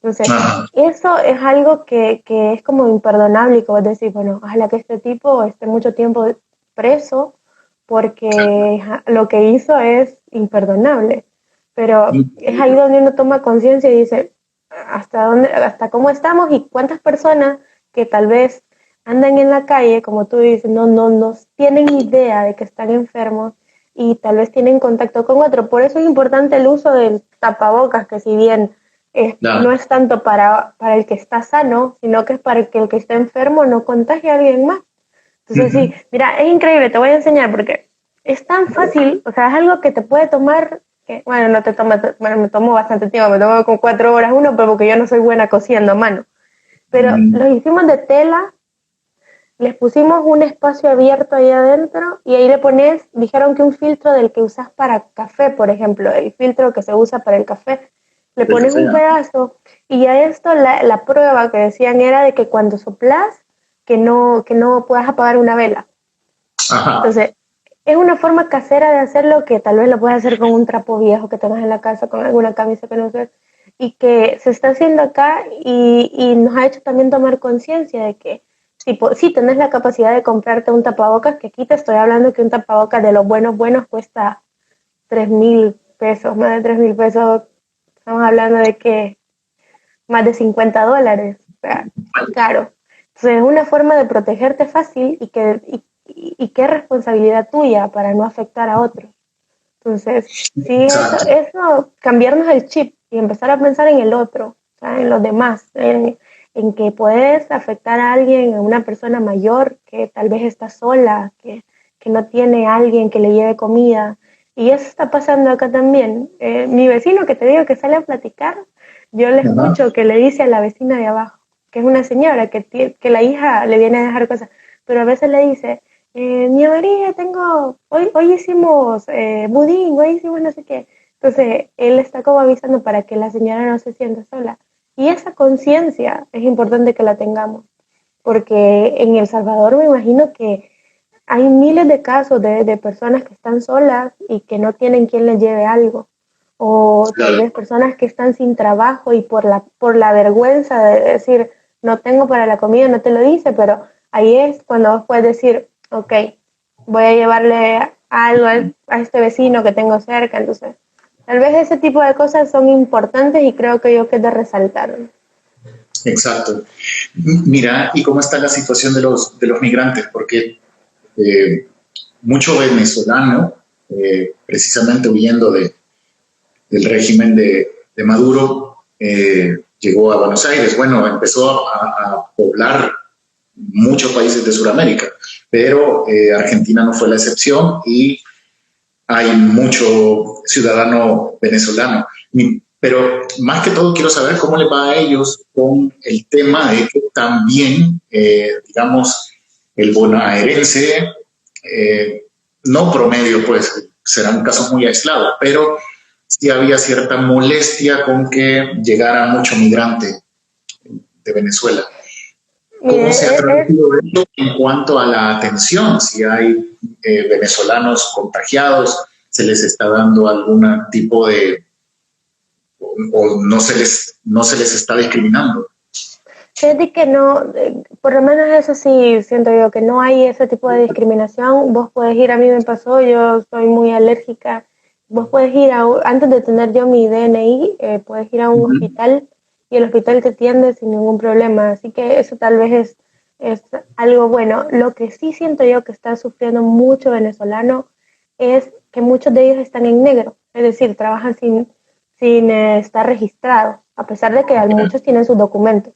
Entonces, eso es algo que es como imperdonable y que vos decís, bueno, ojalá que este tipo esté mucho tiempo preso porque lo que hizo es imperdonable. Pero es ahí donde uno toma conciencia y dice, hasta cómo estamos y cuántas personas que tal vez andan en la calle, como tú dices, no tienen idea de que están enfermos y tal vez tienen contacto con otro. Por eso es importante el uso del tapabocas, que si bien no es tanto para el que está sano, sino que es para que el que está enfermo no contagie a alguien más. Entonces sí, mira, es increíble, te voy a enseñar porque es tan fácil, o sea, es algo que te puede tomar, bueno, no te toma, bueno, me tomó bastante tiempo, me tomó como 4 horas uno, pero porque yo no soy buena cosiendo a mano. Pero los hicimos de tela, les pusimos un espacio abierto ahí adentro y ahí le pones, dijeron que un filtro del que usas para café, por ejemplo, el filtro que se usa para el café, le pones un pedazo y a esto la prueba que decían era de que cuando soplas, que no puedas apagar una vela. Ajá. Entonces, es una forma casera de hacerlo que tal vez lo puedes hacer con un trapo viejo que tengas en la casa, con alguna camisa que no uses, y que se está haciendo acá y nos ha hecho también tomar conciencia de que si tenés la capacidad de comprarte un tapabocas, que aquí te estoy hablando que un tapabocas de los buenos cuesta 3,000 pesos, más de 3,000 pesos, estamos hablando de que más de $50, o sea, caro. Entonces es una forma de protegerte fácil y que es responsabilidad tuya para no afectar a otros. Entonces, sí, eso, cambiarnos el chip y empezar a pensar en el otro, o sea, en los demás, en que puedes afectar a alguien, a una persona mayor que tal vez está sola, que no tiene a alguien que le lleve comida. Y eso está pasando acá también. Mi vecino que te digo que sale a platicar, yo le escucho que le dice a la vecina de abajo, que es una señora, que la hija le viene a dejar cosas, pero a veces le dice, mi María, hoy hicimos budín, hoy hicimos no sé qué. Entonces, él está como avisando para que la señora no se sienta sola. Y esa conciencia es importante que la tengamos, porque en El Salvador me imagino que hay miles de casos de personas que están solas y que no tienen quien les lleve algo. O tal vez personas que están sin trabajo y por la vergüenza de decir, no tengo para la comida, no te lo dice, pero ahí es cuando vos puedes decir, ok, voy a llevarle algo a este vecino que tengo cerca. Entonces, tal vez ese tipo de cosas son importantes y creo que es de resaltar. Exacto. Mira, ¿y cómo está la situación de los migrantes? Porque mucho venezolano, precisamente huyendo del régimen de Maduro, llegó a Buenos Aires. Bueno, empezó a poblar muchos países de Sudamérica, pero Argentina no fue la excepción y hay mucho ciudadano venezolano. Pero más que todo quiero saber cómo le va a ellos con el tema de que también, digamos, el bonaerense, no promedio, pues serán casos muy aislados, pero sí había cierta molestia con que llegara mucho migrante de Venezuela. ¿Cómo se ha traducido esto en cuanto a la atención? Si hay venezolanos contagiados, ¿se les está dando algún tipo de... o no se les está discriminando? Fíjate que no, por lo menos eso sí siento yo, que no hay ese tipo de discriminación. Vos podés ir, a mí me pasó, yo soy muy alérgica. Vos puedes ir antes de tener yo mi DNI, puedes ir a un Ujú. hospital y el hospital te atiende sin ningún problema. Así que eso tal vez es algo bueno. Lo que sí siento yo que está sufriendo mucho venezolano es que muchos de ellos están en negro, es decir, trabajan sin estar registrados, a pesar de que muchos tienen sus documentos.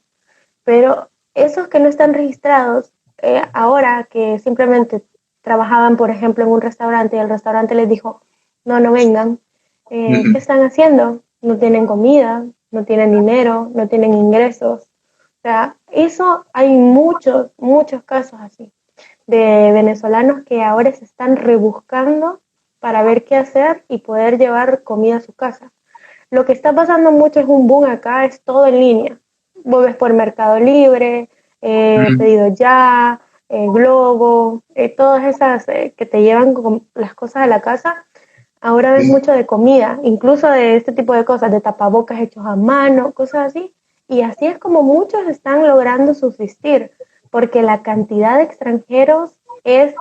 Pero esos que no están registrados, ahora que simplemente trabajaban, por ejemplo, en un restaurante y el restaurante les dijo, no, no vengan, ¿qué Ujú. están haciendo? No tienen comida, no tienen dinero, no tienen ingresos. O sea, eso hay muchos, muchos casos así, de venezolanos que ahora se están rebuscando para ver qué hacer y poder llevar comida a su casa. Lo que está pasando mucho es un boom acá, es todo en línea. Vos ves por Mercado Libre, Ujú. Pedido Ya, Globo, todas esas que te llevan con las cosas a la casa. Ahora ves Sí. mucho de comida, incluso de este tipo de cosas, de tapabocas hechos a mano, cosas así. Y así es como muchos están logrando subsistir, porque la cantidad de extranjeros es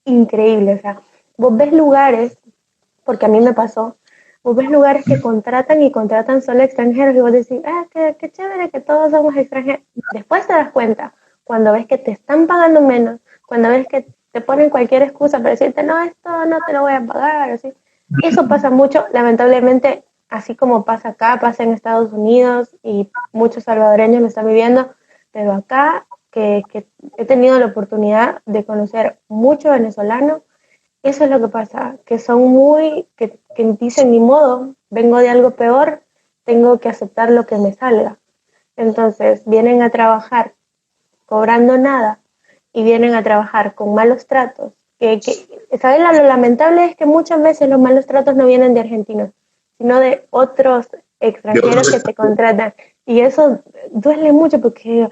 increíble. O sea, vos ves lugares, porque a mí me pasó, vos ves lugares que contratan y contratan solo extranjeros y vos decís, qué chévere que todos somos extranjeros. Después te das cuenta, cuando ves que te están pagando menos, cuando ves que te ponen cualquier excusa para decirte, no, esto no te lo voy a pagar, así. Eso pasa mucho, lamentablemente, así como pasa acá, pasa en Estados Unidos y muchos salvadoreños lo están viviendo, pero acá que he tenido la oportunidad de conocer muchos venezolanos, eso es lo que pasa, que son que dicen ni modo, vengo de algo peor, tengo que aceptar lo que me salga. Entonces vienen a trabajar cobrando nada y vienen a trabajar con malos tratos. ¿Saben? Lo lamentable es que muchas veces los malos tratos no vienen de argentinos, sino de otros De extranjeros otros que te estados. contratan. Y eso duele mucho porque,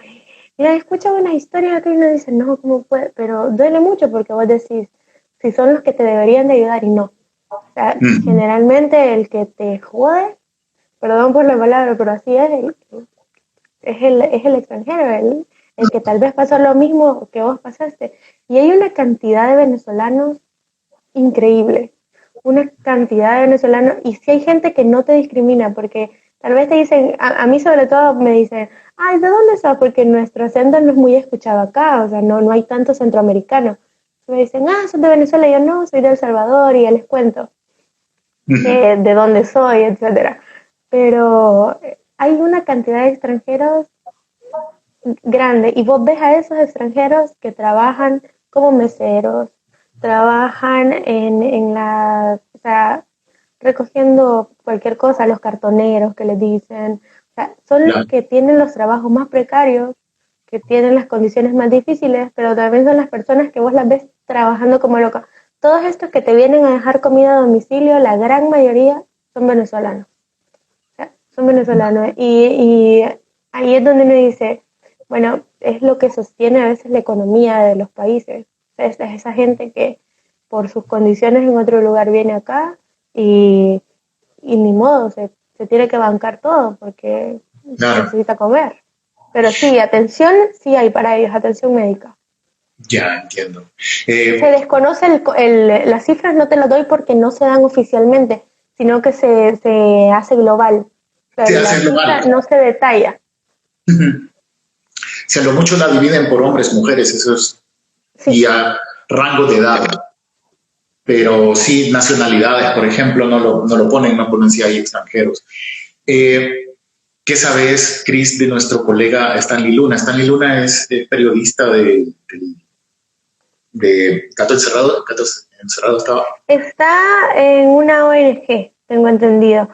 mira, escucha buenas historias que uno dice, no, ¿cómo puede? Pero duele mucho porque vos decís, si son los que te deberían de ayudar y no. O sea, Ujú. generalmente el que te jode, perdón por la palabra, pero así es el extranjero, el que tal vez pasó lo mismo que vos pasaste. Y hay una cantidad de venezolanos increíble, una cantidad de venezolanos, y si hay gente que no te discrimina, porque tal vez te dicen, a mí sobre todo me dicen, ay, ¿de dónde sos? Porque nuestro acento no es muy escuchado acá, o sea, no hay tanto centroamericano. Me dicen, sos de Venezuela, y yo no, soy de El Salvador, y ya les cuento Ujú. de dónde soy, etcétera. Pero hay una cantidad de extranjeros grande y vos ves a esos extranjeros que trabajan como meseros, trabajan o sea, recogiendo cualquier cosa, los cartoneros que les dicen, o sea, son los Claro. que tienen los trabajos más precarios, que tienen las condiciones más difíciles, pero también son las personas que vos las ves trabajando como locas. Todos estos que te vienen a dejar comida a domicilio, la gran mayoría son venezolanos, o sea, son venezolanos y ahí es donde uno dice, bueno, es lo que sostiene a veces la economía de los países. O sea, es esa gente que por sus condiciones en otro lugar viene acá y, y ni modo, se tiene que bancar todo porque Claro. necesita comer. Pero sí, atención sí hay para ellos, atención médica. Ya entiendo. Se Eh, desconoce las cifras, no te las doy porque no se dan oficialmente, sino que se hace global. O sea, Se la hace cifra global. no se detalla. Ujú. Si a lo mucho la dividen por hombres, mujeres, eso es, Sí, y a rango de edad. Pero sí, nacionalidades, por ejemplo, no lo ponen, no ponen si hay extranjeros. Eh, ¿Qué sabes, Cris, de nuestro colega Stanley Luna? Stanley Luna es periodista de Gato Encerrado estaba. está en una ONG, tengo entendido.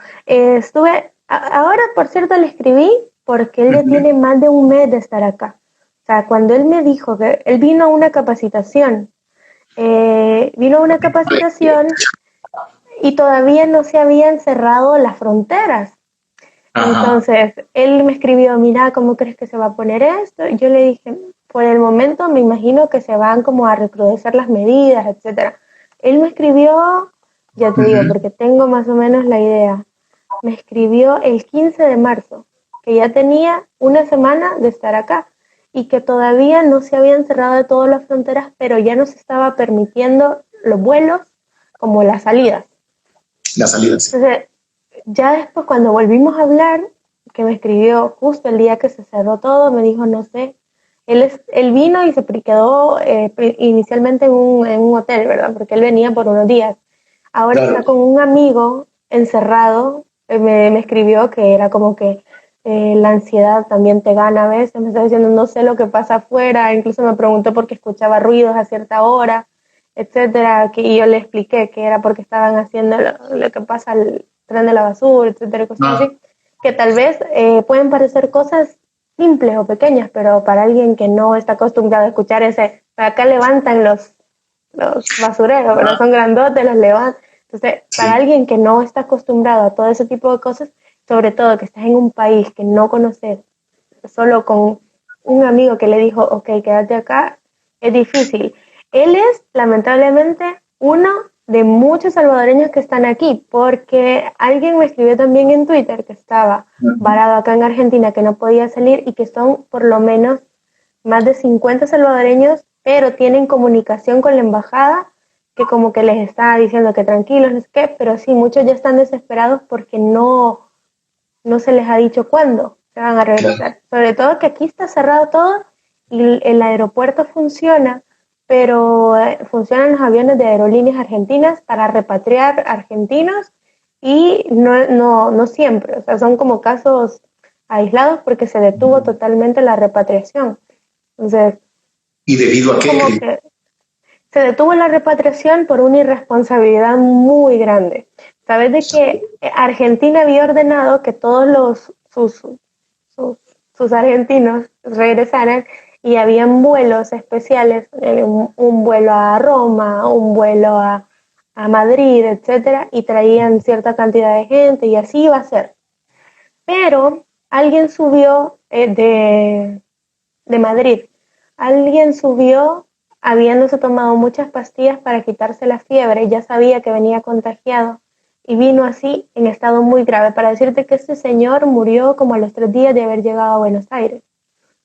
Ahora, por cierto, le escribí porque él ya Ujú. tiene más de un mes de estar acá. O sea, cuando él me dijo que él vino a una capacitación, y todavía no se habían cerrado las fronteras. Ajá. Entonces, él me escribió, mira, ¿cómo crees que se va a poner esto? Yo le dije, por el momento me imagino que se van como a recrudecer las medidas, etcétera. Él me escribió, ya te digo, Ujú. porque tengo más o menos la idea, me escribió el 15 de marzo, que ya tenía una semana de estar acá y que todavía no se habían cerrado de todas las fronteras, pero ya no se estaba permitiendo los vuelos como las salidas. Las salidas. Entonces, ya después cuando volvimos a hablar, que me escribió justo el día que se cerró todo, me dijo, no sé, él vino y se quedó inicialmente en un hotel, ¿verdad? Porque él venía por unos días. Ahora Claro. está con un amigo encerrado, me escribió que era como que la ansiedad también te gana a veces, me está diciendo no sé lo que pasa afuera, incluso me preguntó por qué escuchaba ruidos a cierta hora, etcétera, y yo le expliqué que era porque estaban haciendo lo que pasa al tren de la basura, etcétera, cosas así, que tal vez pueden parecer cosas simples o pequeñas, pero para alguien que no está acostumbrado a escuchar ese, acá levantan los basureros, ¿verdad? Son grandotes, los levantan. Entonces, para alguien que no está acostumbrado a todo ese tipo de cosas, sobre todo que estás en un país que no conoces, solo con un amigo que le dijo, ok, quédate acá, es difícil. Él es, lamentablemente, uno de muchos salvadoreños que están aquí, porque alguien me escribió también en Twitter que estaba varado acá en Argentina, que no podía salir y que son por lo menos más de 50 salvadoreños, pero tienen comunicación con la embajada, que como que les está diciendo que tranquilos, no sé qué, pero sí, muchos ya están desesperados porque no se les ha dicho cuándo se van a regresar. Sobre todo que aquí está cerrado todo y el aeropuerto funciona, pero funcionan los aviones de aerolíneas argentinas para repatriar argentinos y no siempre, o sea, son como casos aislados porque se detuvo totalmente la repatriación. Entonces, ¿Y debido a qué? como que se detuvo la repatriación por una irresponsabilidad muy grande. Sabes de que Argentina había ordenado que todos sus argentinos regresaran y habían vuelos especiales, un vuelo a Roma, un vuelo a Madrid, etcétera, y traían cierta cantidad de gente y así iba a ser. Pero alguien subió de Madrid, alguien subió habiéndose tomado muchas pastillas para quitarse la fiebre, ya sabía que venía contagiado y vino así en estado muy grave. Para decirte que este señor murió como a los 3 días de haber llegado a Buenos Aires.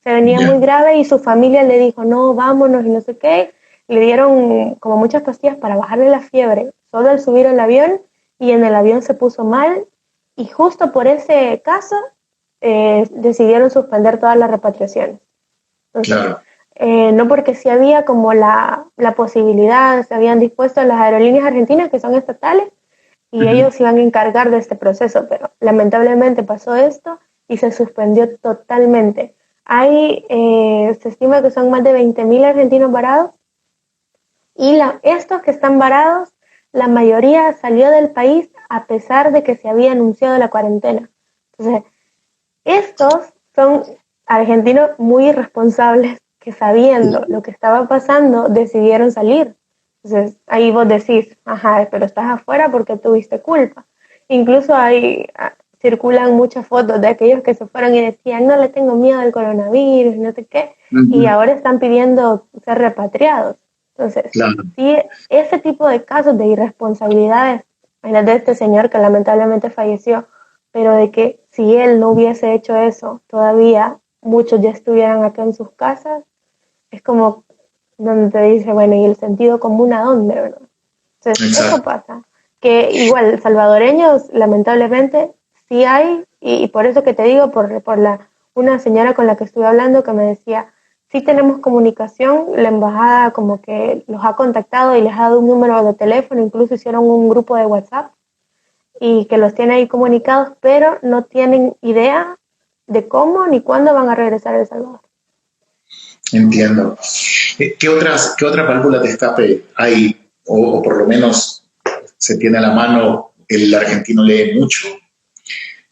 Se venía muy grave y su familia le dijo, no, vámonos y no sé qué. Le dieron como muchas pastillas para bajarle la fiebre, solo al subir al avión, y en el avión se puso mal y justo por ese caso decidieron suspender todas las repatriaciones. Entonces, Claro. No porque sí había como la posibilidad, se habían dispuesto las aerolíneas argentinas que son estatales y ellos se iban a encargar de este proceso, pero lamentablemente pasó esto y se suspendió totalmente. Se estima que son más de 20.000 argentinos varados y estos que están varados, la mayoría salió del país a pesar de que se había anunciado la cuarentena. Entonces, estos son argentinos muy irresponsables que sabiendo lo que estaba pasando decidieron salir. Entonces ahí vos decís, ajá, pero estás afuera porque tuviste culpa. Incluso circulan muchas fotos de aquellos que se fueron y decían, no le tengo miedo al coronavirus, no sé qué, y ahora están pidiendo ser repatriados. Entonces, sí, ese tipo de casos de irresponsabilidades, de este señor que lamentablemente falleció, pero de que si él no hubiese hecho eso, todavía muchos ya estuvieran acá en sus casas, es como donde te dice, bueno, ¿y el sentido común a dónde, verdad? Entonces, eso pasa. Que igual, salvadoreños, lamentablemente, sí hay, y por eso que te digo, una señora con la que estuve hablando que me decía, sí tenemos comunicación, la embajada como que los ha contactado y les ha dado un número de teléfono, incluso hicieron un grupo de WhatsApp, y que los tiene ahí comunicados, pero no tienen idea de cómo ni cuándo van a regresar a El Salvador. Entiendo. ¿Qué otra válvula de escape hay? O por lo menos se tiene a la mano, el argentino lee mucho.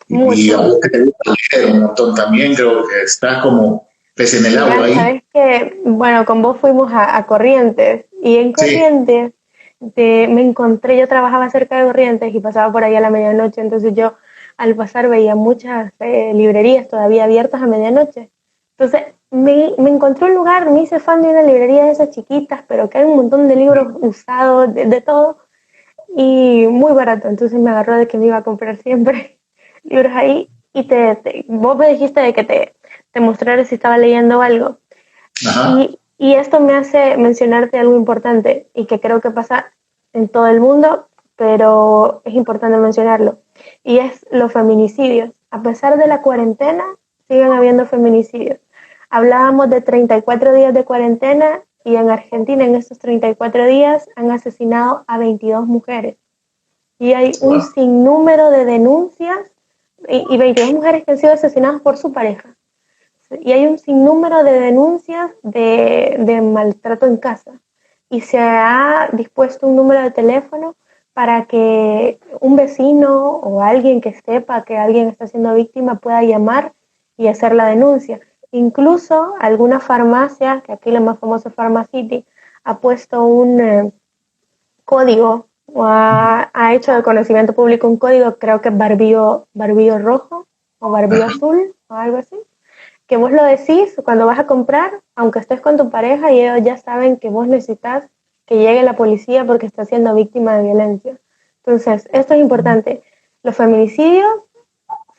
Y a vos que te gusta leer un montón también, creo que estás como pez en el agua ahí. Sabes que, bueno, con vos fuimos a Corrientes, y en Corrientes me encontré, yo trabajaba cerca de Corrientes y pasaba por ahí a la medianoche, entonces yo al pasar veía muchas librerías todavía abiertas a medianoche. Entonces me encontré un lugar, me hice fan de una librería de esas chiquitas, pero que hay un montón de libros usados, de todo, y muy barato. Entonces me agarró de que me iba a comprar siempre libros ahí, y vos me dijiste de que te mostrara si estaba leyendo algo. Ajá. Y esto me hace mencionarte algo importante y que creo que pasa en todo el mundo, pero es importante mencionarlo. Y es los feminicidios. A pesar de la cuarentena, siguen habiendo feminicidios. Hablábamos de 34 días de cuarentena y en Argentina en estos 34 días han asesinado a 22 mujeres. Y hay un sinnúmero de denuncias y 22 mujeres que han sido asesinadas por su pareja. Y hay un sinnúmero de denuncias de maltrato en casa. Y se ha dispuesto un número de teléfono para que un vecino o alguien que sepa que alguien está siendo víctima pueda llamar y hacer la denuncia. Incluso algunas farmacias, que aquí la más famosa es Pharmacity, ha puesto un código o ha hecho de conocimiento público un código, creo que es barbillo rojo o barbillo azul o algo así, que vos lo decís cuando vas a comprar, aunque estés con tu pareja y ellos ya saben que vos necesitas que llegue la policía porque estás siendo víctima de violencia. Entonces, esto es importante. Los feminicidios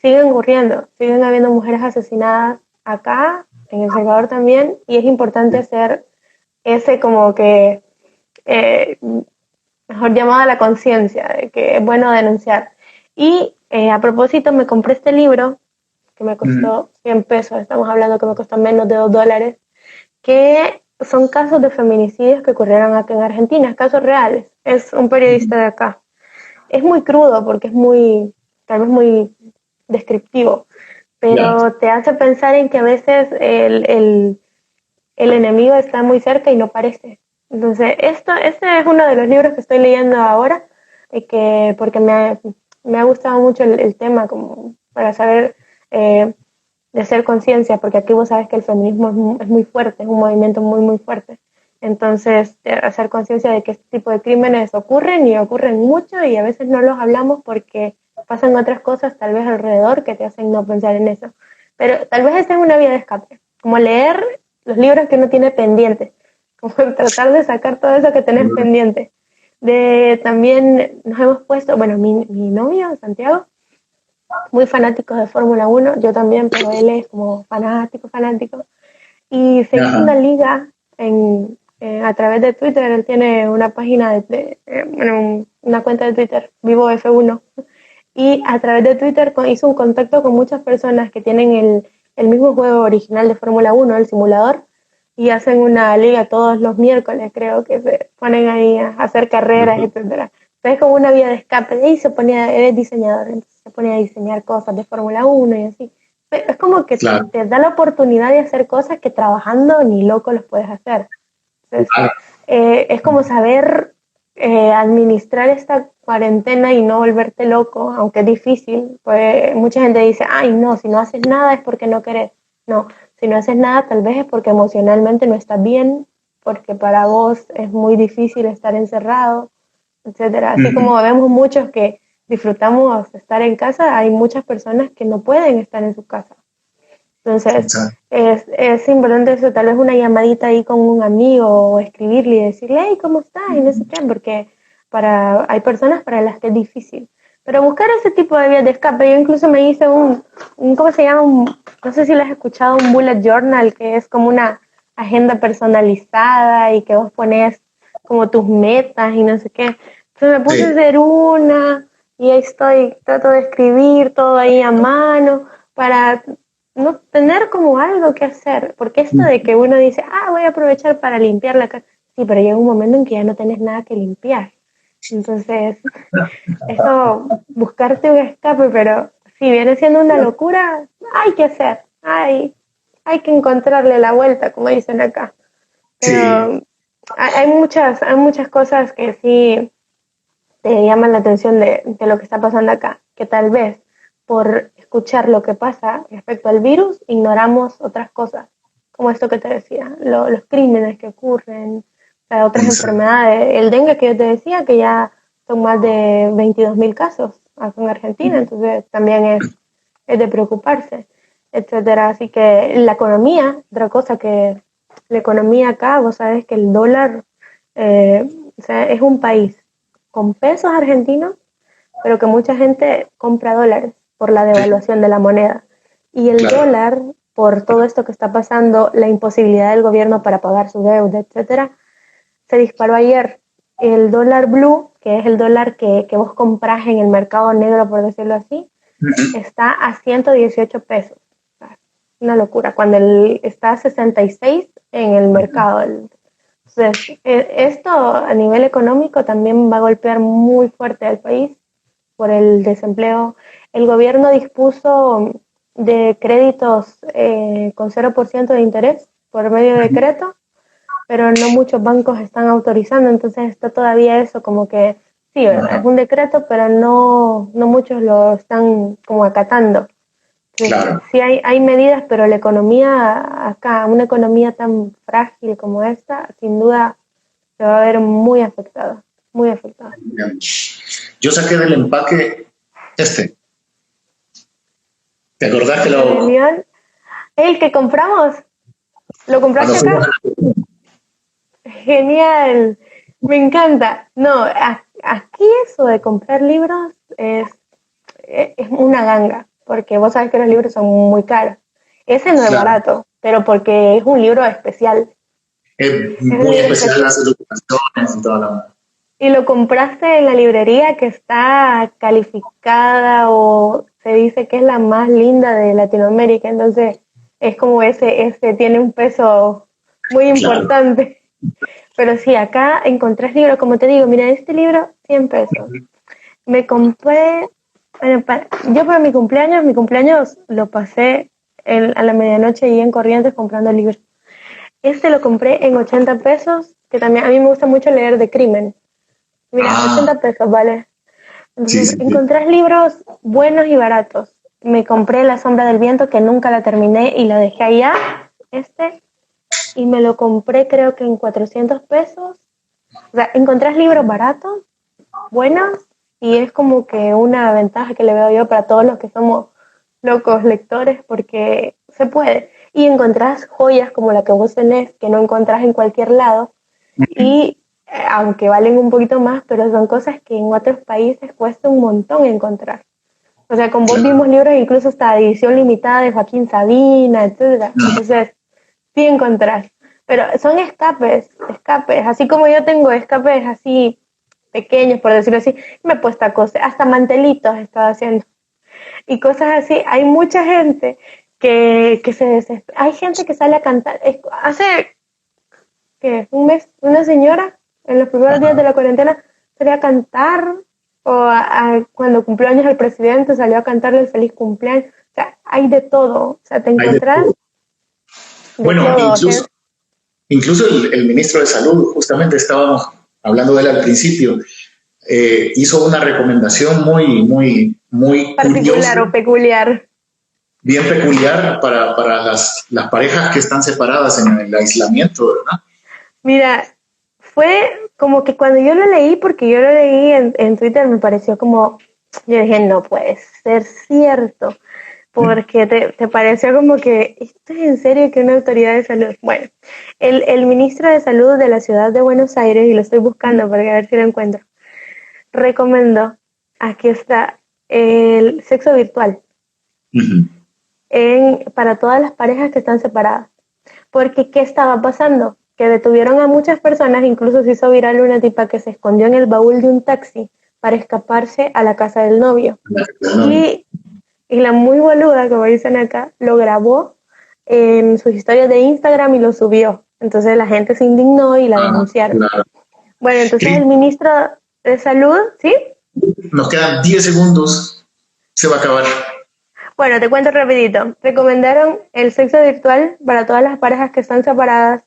siguen ocurriendo, siguen habiendo mujeres asesinadas acá, en El Salvador también, y es importante hacer ese como que, mejor llamado a la conciencia, de que es bueno denunciar. Y a propósito, me compré este libro que me costó 100 pesos, estamos hablando que me costó menos de $2, que son casos de feminicidios que ocurrieron aquí en Argentina, casos reales. Es un periodista de acá. Es muy crudo porque es muy, tal vez muy descriptivo, pero te hace pensar en que a veces el enemigo está muy cerca y no parece. Entonces, este es uno de los libros que estoy leyendo ahora, porque me ha gustado mucho el tema, como para saber de hacer conciencia, porque aquí vos sabes que el feminismo es muy fuerte, es un movimiento muy, muy fuerte. Entonces, hacer conciencia de que este tipo de crímenes ocurren y ocurren mucho y a veces no los hablamos porque pasan otras cosas tal vez alrededor que te hacen no pensar en eso. Pero tal vez esa es una vía de escape, como leer los libros que uno tiene pendientes, como tratar de sacar todo eso que tenés pendiente. También nos hemos puesto, bueno, mi novio, Santiago, muy fanático de Fórmula 1, yo también, pero él es como fanático. Y se hizo una liga a través de Twitter, él tiene una página, bueno, una cuenta de Twitter, Vivo F1, y a través de Twitter hizo un contacto con muchas personas que tienen el mismo juego original de Fórmula 1, el simulador, y hacen una liga todos los miércoles, creo que se ponen ahí a hacer carreras, etcétera. Entonces es como una vía de escape, y él es diseñador, entonces se pone a diseñar cosas de Fórmula 1 y así. Es como que te da la oportunidad de hacer cosas que trabajando ni loco los puedes hacer. Entonces, es como saber administrar esta cuarentena y no volverte loco, aunque es difícil. Pues mucha gente dice, ay, no, si no haces nada es porque no querés. No, si no haces nada tal vez es porque emocionalmente no estás bien, porque para vos es muy difícil estar encerrado, etcétera. Así como vemos muchos que disfrutamos estar en casa, hay muchas personas que no pueden estar en su casa. Entonces, es importante eso, tal vez una llamadita ahí con un amigo o escribirle y decirle, hey, ¿cómo estás? Y no sé qué, porque hay personas para las que es difícil. Pero buscar ese tipo de vías de escape, yo incluso me hice ¿cómo se llama? No sé si lo has escuchado, un bullet journal, que es como una agenda personalizada y que vos pones como tus metas y no sé qué. Entonces me puse a hacer una y ahí trato de escribir todo ahí a mano para no tener como algo que hacer, porque esto de que uno dice, voy a aprovechar para limpiar la casa, sí, pero llega un momento en que ya no tenés nada que limpiar. Entonces, eso, buscarte un escape, pero si viene siendo una locura, hay que hacer, hay que encontrarle la vuelta, como dicen acá. Pero hay muchas cosas que sí te llaman la atención de lo que está pasando acá, que tal vez por escuchar lo que pasa respecto al virus, ignoramos otras cosas, como esto que te decía, los crímenes que ocurren, otras enfermedades, el dengue que yo te decía, que ya son más de 22.000 casos acá en Argentina, entonces también es de preocuparse, etcétera. Así que la economía, otra cosa que la economía acá, vos sabés que el dólar o sea, es un país con pesos argentinos, pero que mucha gente compra dólares por la devaluación de la moneda. Y el dólar, por todo esto que está pasando, la imposibilidad del gobierno para pagar su deuda, etcétera, se disparó ayer. El dólar blue, que es el dólar que vos compras en el mercado negro, por decirlo así, está a 118 pesos. Una locura, cuando está a 66 en el mercado. Entonces, esto a nivel económico también va a golpear muy fuerte al país por el desempleo. El gobierno dispuso de créditos con 0% de interés por medio de decreto, pero no muchos bancos están autorizando, entonces está todavía eso como que, sí, es un decreto, pero no muchos lo están como acatando. Claro. Sí hay medidas, pero la economía acá, una economía tan frágil como esta, sin duda se va a ver muy afectada, muy afectada. Yo saqué del empaque este. ¿Te acordás que lo... El que compramos, ¿lo compraste acá? Genial, me encanta. No, aquí eso de comprar libros es una ganga, porque vos sabés que los libros son muy caros. Ese no es barato, pero porque es un libro especial. Es muy especial las ilustraciones y todo lo... Y lo compraste en la librería que está calificada o se dice que es la más linda de Latinoamérica, entonces es como ese tiene un peso muy importante. Pero sí, acá encontrás libros, como te digo, mira, este libro, 100 pesos. Me compré, bueno, yo para mi cumpleaños lo pasé a la medianoche y en Corrientes comprando libros. Este lo compré en 80 pesos, que también a mí me gusta mucho leer de crimen. Mira, 80 pesos, ¿vale? Entonces, encontrás libros buenos y baratos. Me compré La sombra del viento, que nunca la terminé y la dejé allá, y me lo compré creo que en 400 pesos. O sea, encontrás libros baratos, buenos, y es como que una ventaja que le veo yo para todos los que somos locos lectores, porque se puede. Y encontrás joyas como la que vos tenés, que no encontrás en cualquier lado, y aunque valen un poquito más, pero son cosas que en otros países cuesta un montón encontrar. O sea, con vos vimos libros incluso hasta edición limitada de Joaquín Sabina, etcétera. Entonces, sí encontrás. Pero son escapes, así como yo tengo escapes así pequeños, por decirlo así, me he puesto a coser, hasta mantelitos he estado haciendo. Y cosas así, hay mucha gente que se desespera. Hay gente que sale a cantar. Hace, ¿qué? Un mes, una señora, en los primeros días de la cuarentena, salió a cantar, o cuando cumplió años el presidente, salió a cantarle el feliz cumpleaños. O sea, hay de todo. O sea, te encontrás... Bueno, incluso el ministro de Salud, justamente estábamos hablando de él al principio, hizo una recomendación muy particular curiosa, o peculiar. Bien peculiar para las parejas que están separadas en el aislamiento, ¿verdad? Mira, fue como que cuando yo lo leí, porque yo lo leí en Twitter, me pareció como, yo dije, no puede ser cierto, porque te pareció como que, ¿esto es en serio que una autoridad de salud? Bueno, el ministro de Salud de la ciudad de Buenos Aires, y lo estoy buscando para ver si lo encuentro, recomendó, aquí está, el sexo virtual para todas las parejas que están separadas. Porque, ¿qué estaba pasando? Que detuvieron a muchas personas, incluso se hizo viral una tipa que se escondió en el baúl de un taxi para escaparse a la casa del novio. Y la muy boluda, como dicen acá, lo grabó en sus historias de Instagram y lo subió. Entonces la gente se indignó y la denunciaron. Claro. Bueno, entonces el ministro de Salud, ¿sí? Nos quedan 10 segundos, se va a acabar. Bueno, te cuento rapidito. Recomendaron el sexo virtual para todas las parejas que están separadas